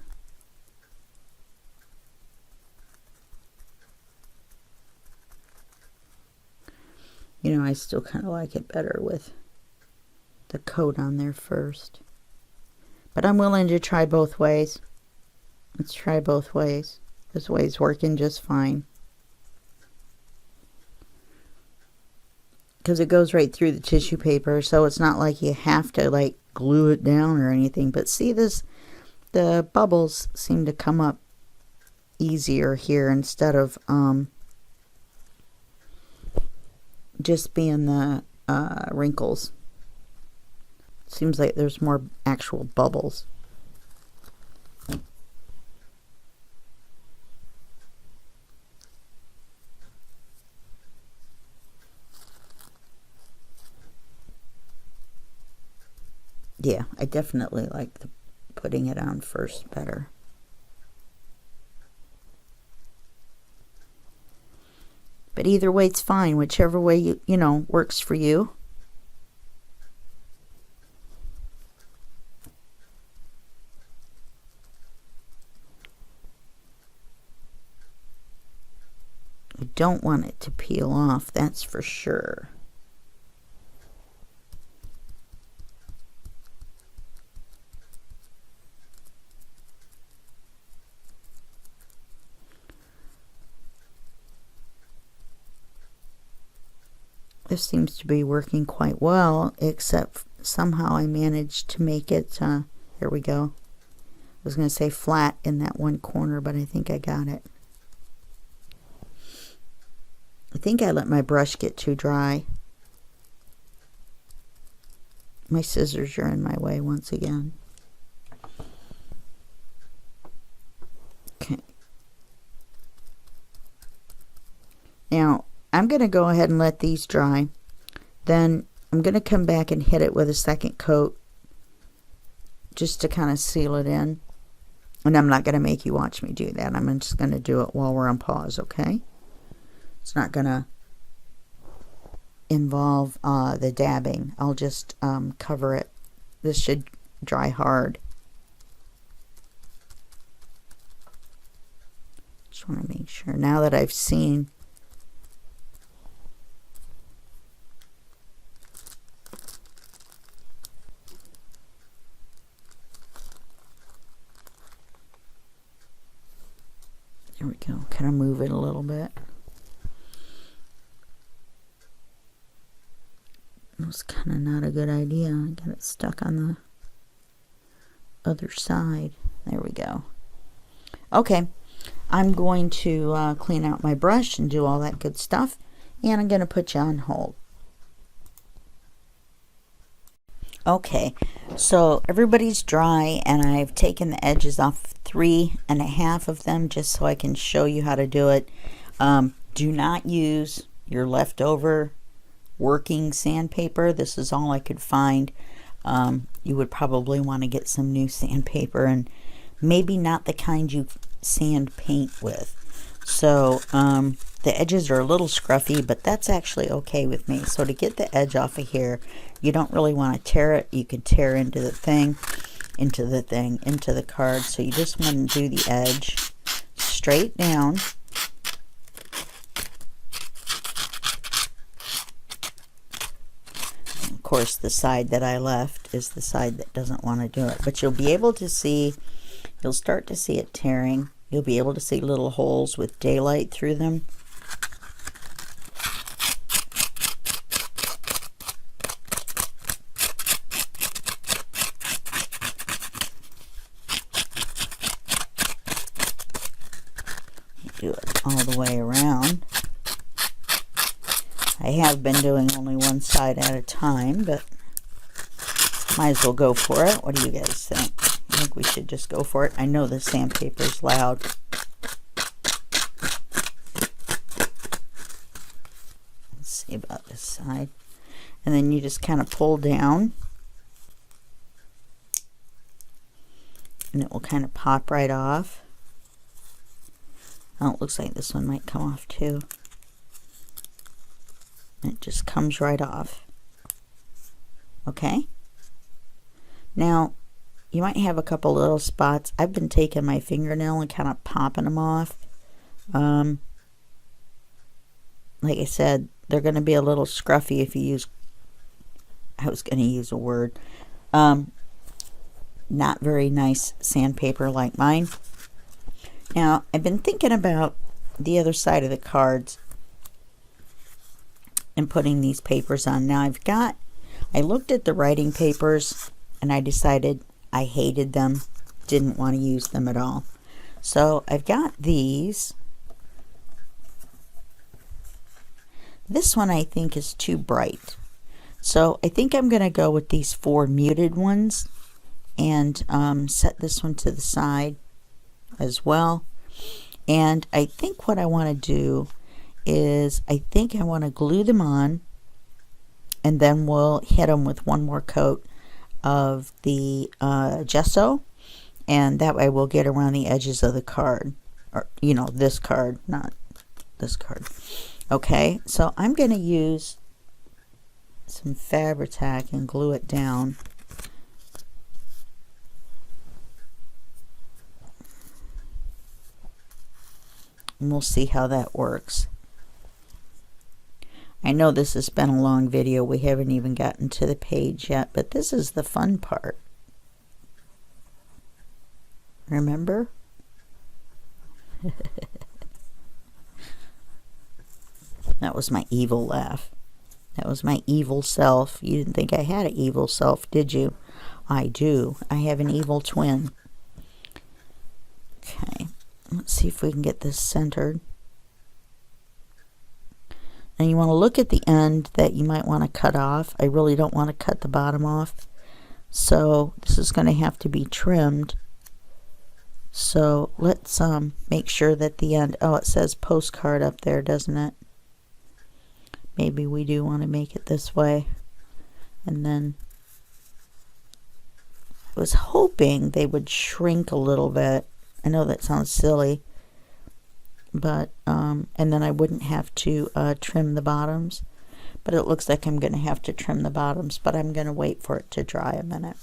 You know, I still kind of like it better with the coat on there first. But I'm willing to try both ways. Let's try both ways. This way's working just fine. Because it goes right through the tissue paper, so it's not like you have to like glue it down or anything. But see this, the bubbles seem to come up easier here instead of just being the wrinkles. Seems like there's more actual bubbles. Yeah, I definitely like the putting it on first better. But either way, it's fine. Whichever way you know works for you. We don't want it to peel off, that's for sure. This seems to be working quite well, except somehow I managed to make it, here we go. I was going to say flat in that one corner, but I think I got it. I think I let my brush get too dry. My scissors are in my way once again. Okay. Now, I'm going to go ahead and let these dry. Then I'm going to come back and hit it with a second coat just to kind of seal it in. And I'm not going to make you watch me do that. I'm just going to do it while we're on pause, okay? It's not going to involve the dabbing. I'll just cover it. This should dry hard. Just want to make sure. Now that I've seen... There we go. Kind of move it a little bit. It was kind of not a good idea. I got it stuck on the other side. There we go. Okay. I'm going to clean out my brush and do all that good stuff. And I'm going to put you on hold. Okay. So everybody's dry and I've taken the edges off 3.5 of them just so I can show you how to do it. Do not use your leftover working sandpaper. This is all I could find. You would probably want to get some new sandpaper, and maybe not the kind you sand paint with. So the edges are a little scruffy, but that's actually okay with me. So to get the edge off of here, you don't really want to tear it. You can tear into the thing, into the card. So you just want to do the edge straight down. Of course, the side that I left is the side that doesn't want to do it. But you'll be able to see, you'll start to see it tearing. You'll be able to see little holes with daylight through them. Do it all the way around. I have been doing only one side at a time, but might as well go for it. What do you guys think? I think we should just go for it. I know the sandpaper is loud. Let's see about this side. And then you just kind of pull down. And it will kind of pop right off. Oh, it looks like this one might come off too. It just comes right off. Okay. Now, you might have a couple little spots. I've been taking my fingernail and kind of popping them off. Like I said, they're going to be a little scruffy if you use, I was going to use a word, not very nice sandpaper like mine. Now, I've been thinking about the other side of the cards and putting these papers on. Now, I looked at the writing papers and I decided I hated them, didn't want to use them at all. So I've got these. This one I think is too bright. So I think I'm going to go with these 4 muted ones and set this one to the side as well. And I think what I want to do is I think I want to glue them on, and then we'll hit them with one more coat of the gesso, and that way we'll get around the edges of the card, or you know, this card, not this card. Okay, so I'm going to use some Fabri-Tac and glue it down. And we'll see how that works. I know this has been a long video. We haven't even gotten to the page yet, but this is the fun part. Remember? That was my evil laugh. That was my evil self. You didn't think I had an evil self, did you? I do. I have an evil twin. Okay. Let's see if we can get this centered. And you want to look at the end that you might want to cut off. I really don't want to cut the bottom off. So this is going to have to be trimmed. So let's make sure that the end, oh, it says postcard up there, doesn't it? Maybe we do want to make it this way. And then I was hoping they would shrink a little bit. I know that sounds silly, but and then I wouldn't have to trim the bottoms, but it looks like I'm going to have to trim the bottoms, but I'm going to wait for it to dry a minute.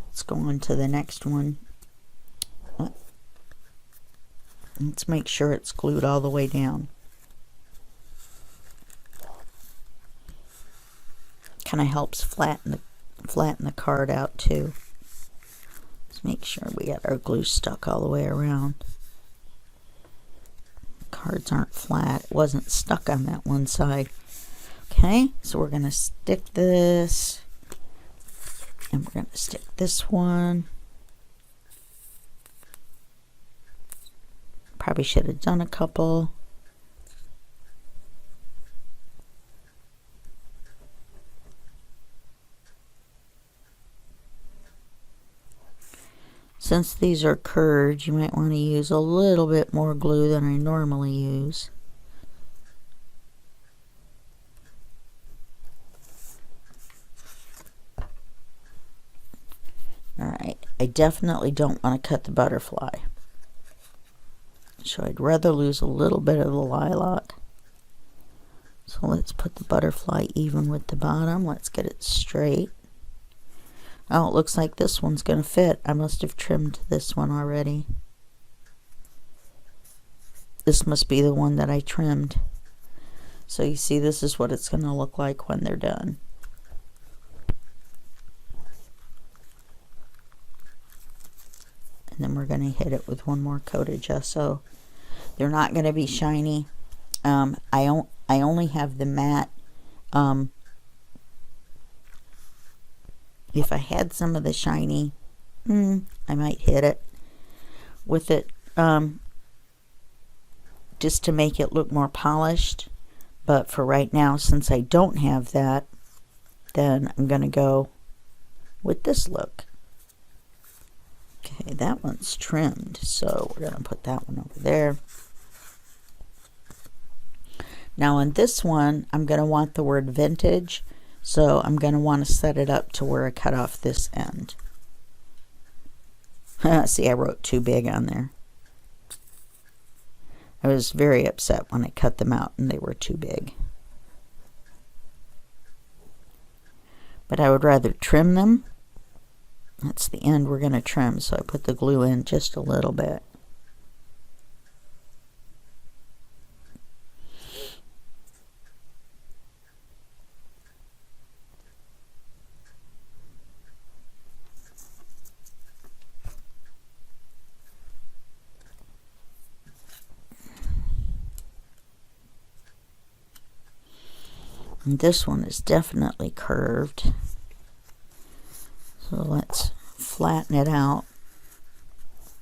Let's go on to the next one. Let's make sure it's glued all the way down. Kind of helps flatten the card out too. Let's make sure we got our glue stuck all the way around. Cards aren't flat. It wasn't stuck on that one side. Okay, so we're going to stick this, and we're going to stick this one. Probably should have done a couple. Since these are curved, you might want to use a little bit more glue than I normally use. Alright, I definitely don't want to cut the butterfly. So I'd rather lose a little bit of the lilac. So let's put the butterfly even with the bottom. Let's get it straight. Oh, it looks like this one's going to fit. I must have trimmed this one already. This must be the one that I trimmed. So you see, this is what it's going to look like when they're done. And then we're going to hit it with one more coat of gesso. They're not going to be shiny. I only have the matte. If I had some of the shiny, I might hit it with it just to make it look more polished. But for right now, since I don't have that, then I'm going to go with this look. Okay, that one's trimmed, so we're going to put that one over there. Now on this one, I'm going to want the word vintage, so I'm going to want to set it up to where I cut off this end. See, I wrote too big on there. I was very upset when I cut them out and they were too big. But I would rather trim them. That's the end we're going to trim, so I put the glue in just a little bit. And this one is definitely curved. So let's flatten it out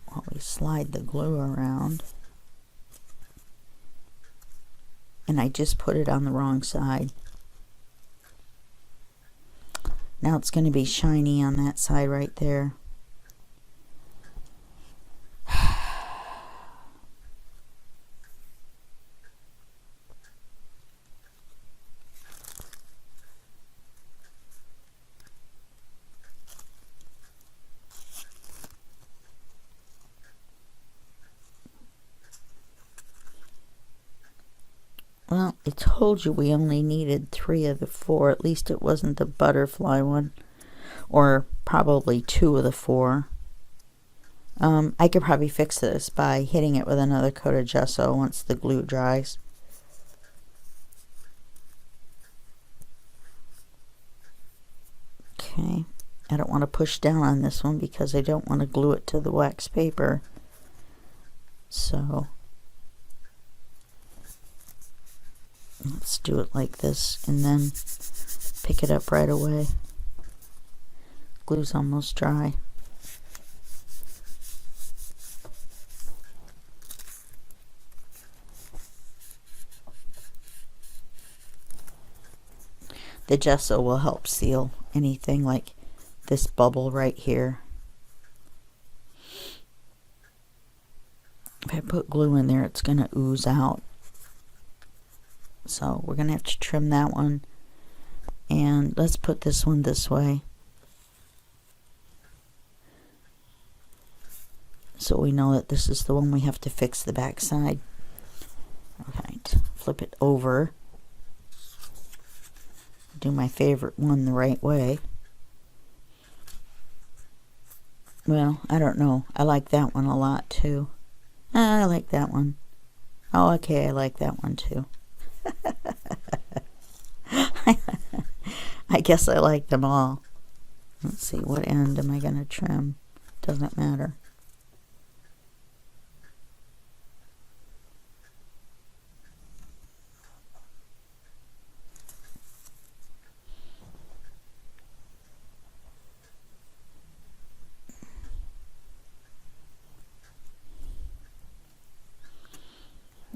while we slide the glue around. And I just put it on the wrong side. Now it's going to be shiny on that side right there. Well, it told you we only needed 3 of the 4. At least it wasn't the butterfly one. Or probably 2 of the 4. I could probably fix this by hitting it with another coat of gesso once the glue dries. Okay. I don't want to push down on this one because I don't want to glue it to the wax paper. So let's do it like this and then pick it up right away. Glue's almost dry. The gesso will help seal anything like this bubble right here. If I put glue in there, it's going to ooze out. So we're going to have to trim that one. And let's put this one this way, so we know that this is the one we have to fix the back side. Alright, flip it over. Do my favorite one the right way. Well, I don't know. I like that one a lot too. I like that one. Oh, okay, I like that one too. I guess I like them all. Let's see, what end am I going to trim? Doesn't matter.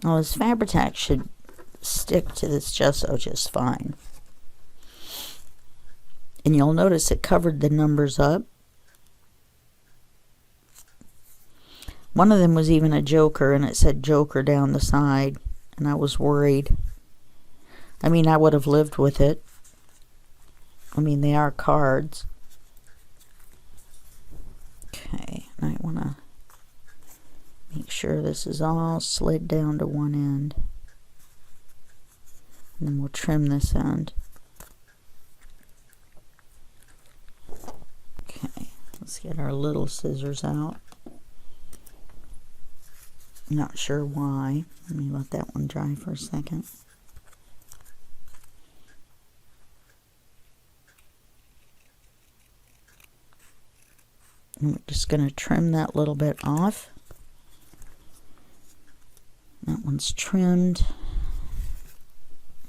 Well, this Fabri-Tac should stick to this gesso just fine. And you'll notice it covered the numbers up. One of them was even a joker, and it said joker down the side, and I was worried. I mean, I would have lived with it. I mean, they are cards. Okay, and I want to make Make sure this is all slid down to one end. And then we'll trim this end. Okay, let's get our little scissors out. Not sure why. Let me let that one dry for a second. And we're just going to trim that little bit off. That one's trimmed.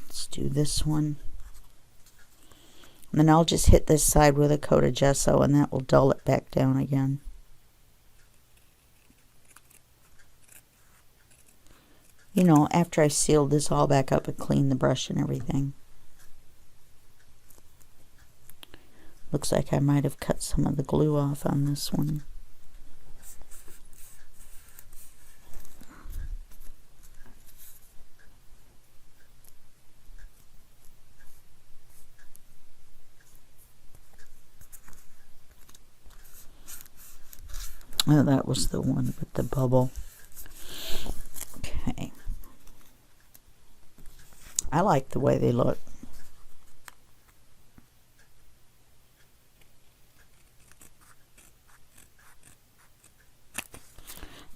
Let's do this one. And then I'll just hit this side with a coat of gesso, and that will dull it back down again. You know, after I sealed this all back up and cleaned the brush and everything. Looks like I might have cut some of the glue off on this one. Oh, that was the one with the bubble. Okay. I like the way they look.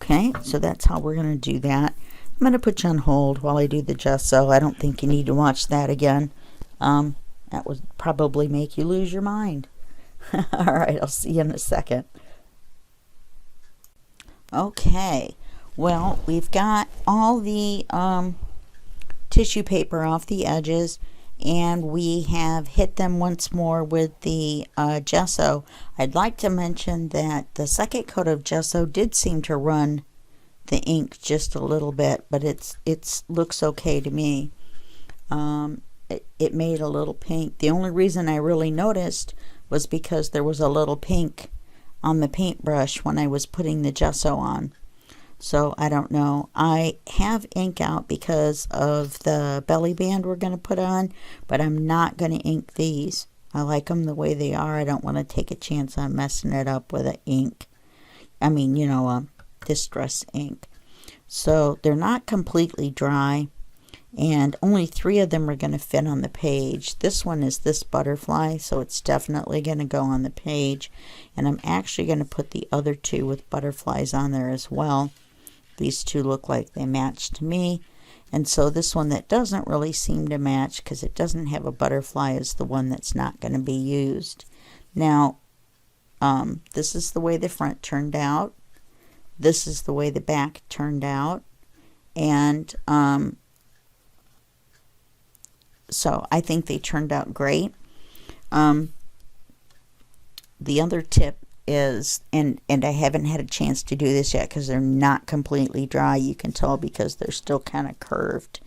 Okay, so that's how we're going to do that. I'm going to put you on hold while I do the gesso. I don't think you need to watch that again. That would probably make you lose your mind. All right, I'll see you in a second. Okay, well, we've got all the tissue paper off the edges, and we have hit them once more with the gesso. I'd like to mention that the second coat of gesso did seem to run the ink just a little bit, but it looks okay to me. It made a little pink. The only reason I really noticed was because there was a little pink on the paintbrush when I was putting the gesso on. So I don't know. I have ink out because of the belly band we're going to put on, but I'm not going to ink these. I like them the way they are. I don't want to take a chance on messing it up with an ink. I mean, you know, distress ink. So they're not completely dry, and only 3 of them are going to fit on the page. This one is this butterfly, so it's definitely going to go on the page. And I'm actually going to put the other 2 with butterflies on there as well. These 2 look like they match to me. And so this one that doesn't really seem to match because it doesn't have a butterfly is the one that's not going to be used. Now, this is the way the front turned out. This is the way the back turned out. And so I think they turned out great. The other tip is, and I haven't had a chance to do this yet because they're not completely dry. You can tell because they're still kind of curved.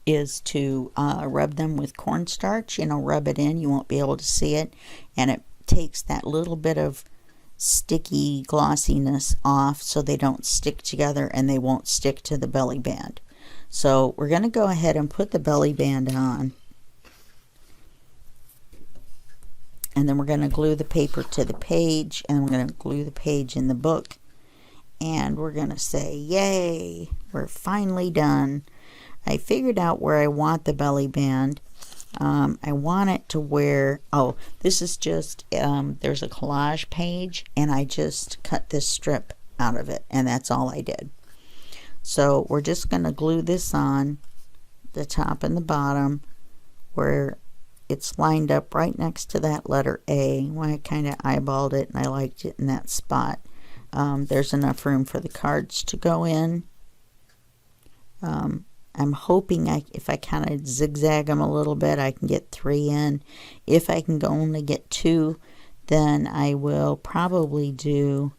Is to rub them with cornstarch. You know, rub it in. You won't be able to see it, and it takes that little bit of sticky glossiness off so they don't stick together and they won't stick to the belly band. So we're going to go ahead and put the belly band on. And then we're going to glue the paper to the page, and we're going to glue the page in the book. And we're going to say, yay, we're finally done. I figured out where I want the belly band. I want it to where, oh, this is just, there's a collage page, and I just cut this strip out of it, and that's all I did. So we're just going to glue this on the top and the bottom where it's lined up right next to that letter A. Well, I kind of eyeballed it and I liked it in that spot. There's enough room for the cards to go in. I'm hoping if I kind of zigzag them a little bit, I can get 3 in. If I can only get 2, then I will probably do,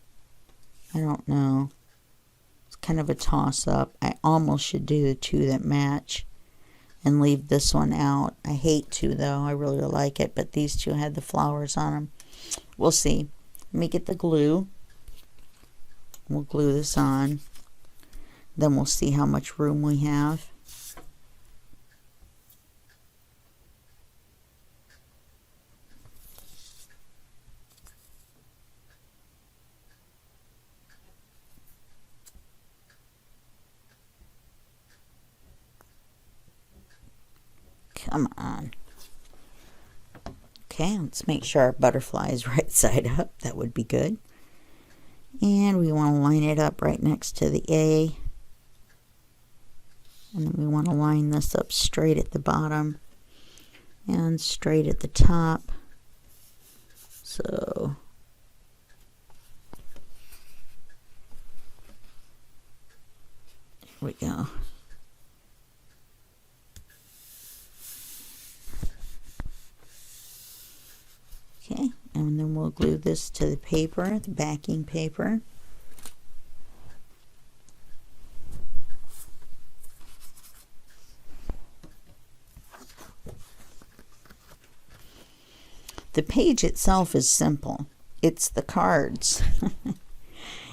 I don't know, it's kind of a toss-up. I almost should do the 2 that match and leave this one out. I hate to, though. I really like it, but these 2 had the flowers on them. We'll see. Let me get the glue. We'll glue this on. Then we'll see how much room we have. Come on. Okay, let's make sure our butterfly is right side up. That would be good. And we want to line it up right next to the A. And then we want to line this up straight at the bottom and straight at the top. So here we go. Okay, and then we'll glue this to the paper, the backing paper. The page itself is simple. It's the cards.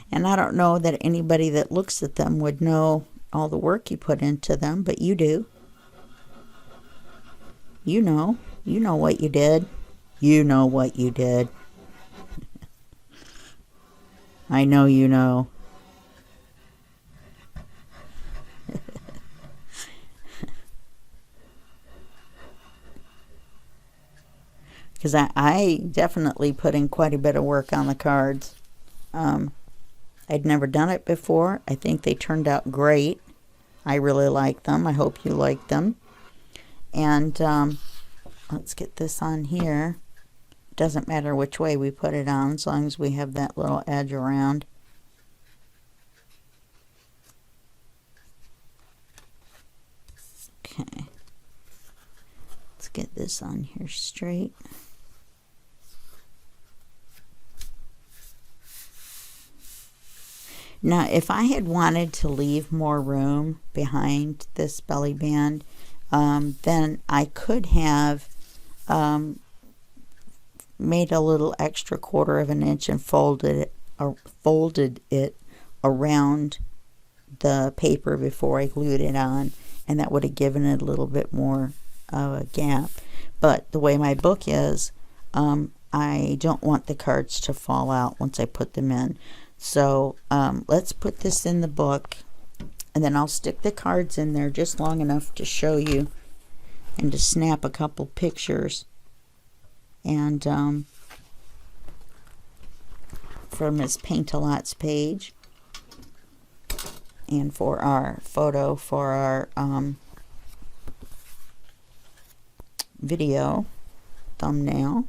And I don't know that anybody that looks at them would know all the work you put into them, but you do. You know what you did. You know what you did. I know you know. Because I definitely put in quite a bit of work on the cards. I'd never done it before. I think they turned out great. I really like them. I hope you like them. And let's get this on here. Doesn't matter which way we put it on, as long as we have that little edge around. Okay. Let's get this on here straight. Now, if I had wanted to leave more room behind this belly band, then I could have made a little extra 1/4 inch and folded it around the paper before I glued it on, and that would have given it a little bit more of a gap. But the way my book is, I don't want the cards to fall out once I put them in. So let's put this in the book, and then I'll stick the cards in there just long enough to show you and to snap a couple pictures. And for Miss Paintalot's page, and for our photo for our video thumbnail.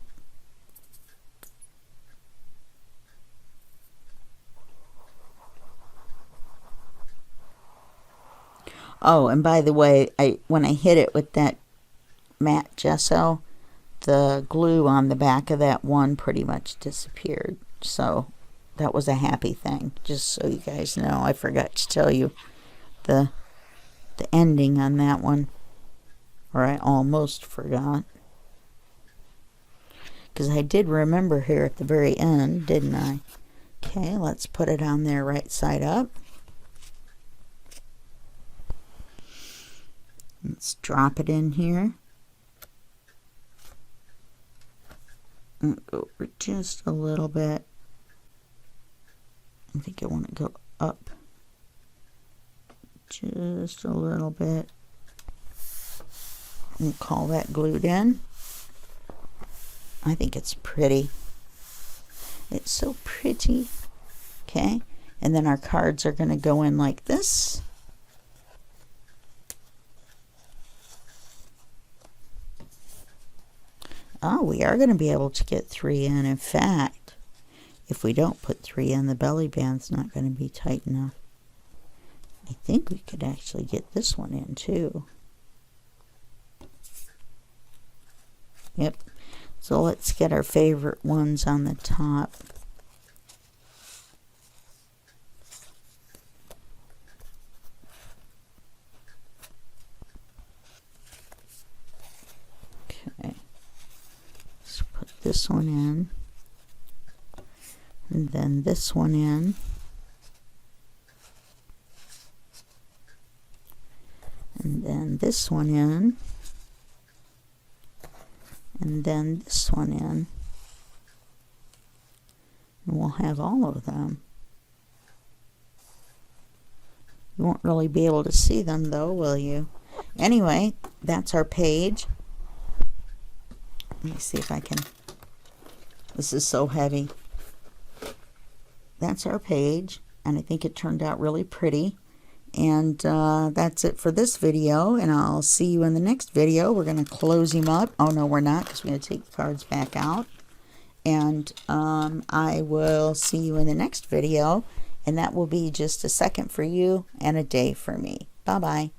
Oh, and by the way, when I hit it with that matte gesso, the glue on the back of that one pretty much disappeared. So that was a happy thing, just so you guys know. I forgot to tell you the ending on that one, or I almost forgot, because I did remember here at the very end, didn't I? Okay, let's put it on there right side up. Let's drop it in here. And go over just a little bit. I think I want to go up just a little bit. And call that glued in. I think it's pretty. It's so pretty. Okay, and then our cards are going to go in like this. Oh, we are going to be able to get 3 in. In fact, if we don't put 3 in, the belly band's not going to be tight enough. I think we could actually get this one in too. Yep. So let's get our favorite ones on the top. Okay. Let's put this one in. And then this one in. And then this one in. And then this one in. And we'll have all of them. You won't really be able to see them though, will you? Anyway, that's our page. Let me see if I can. This is so heavy. That's our page, and I think it turned out really pretty. And that's it for this video, and I'll see you in the next video. We're going to close him up. Oh, no, we're not, because we're going to take the cards back out. And I will see you in the next video, and that will be just a second for you and a day for me. Bye-bye.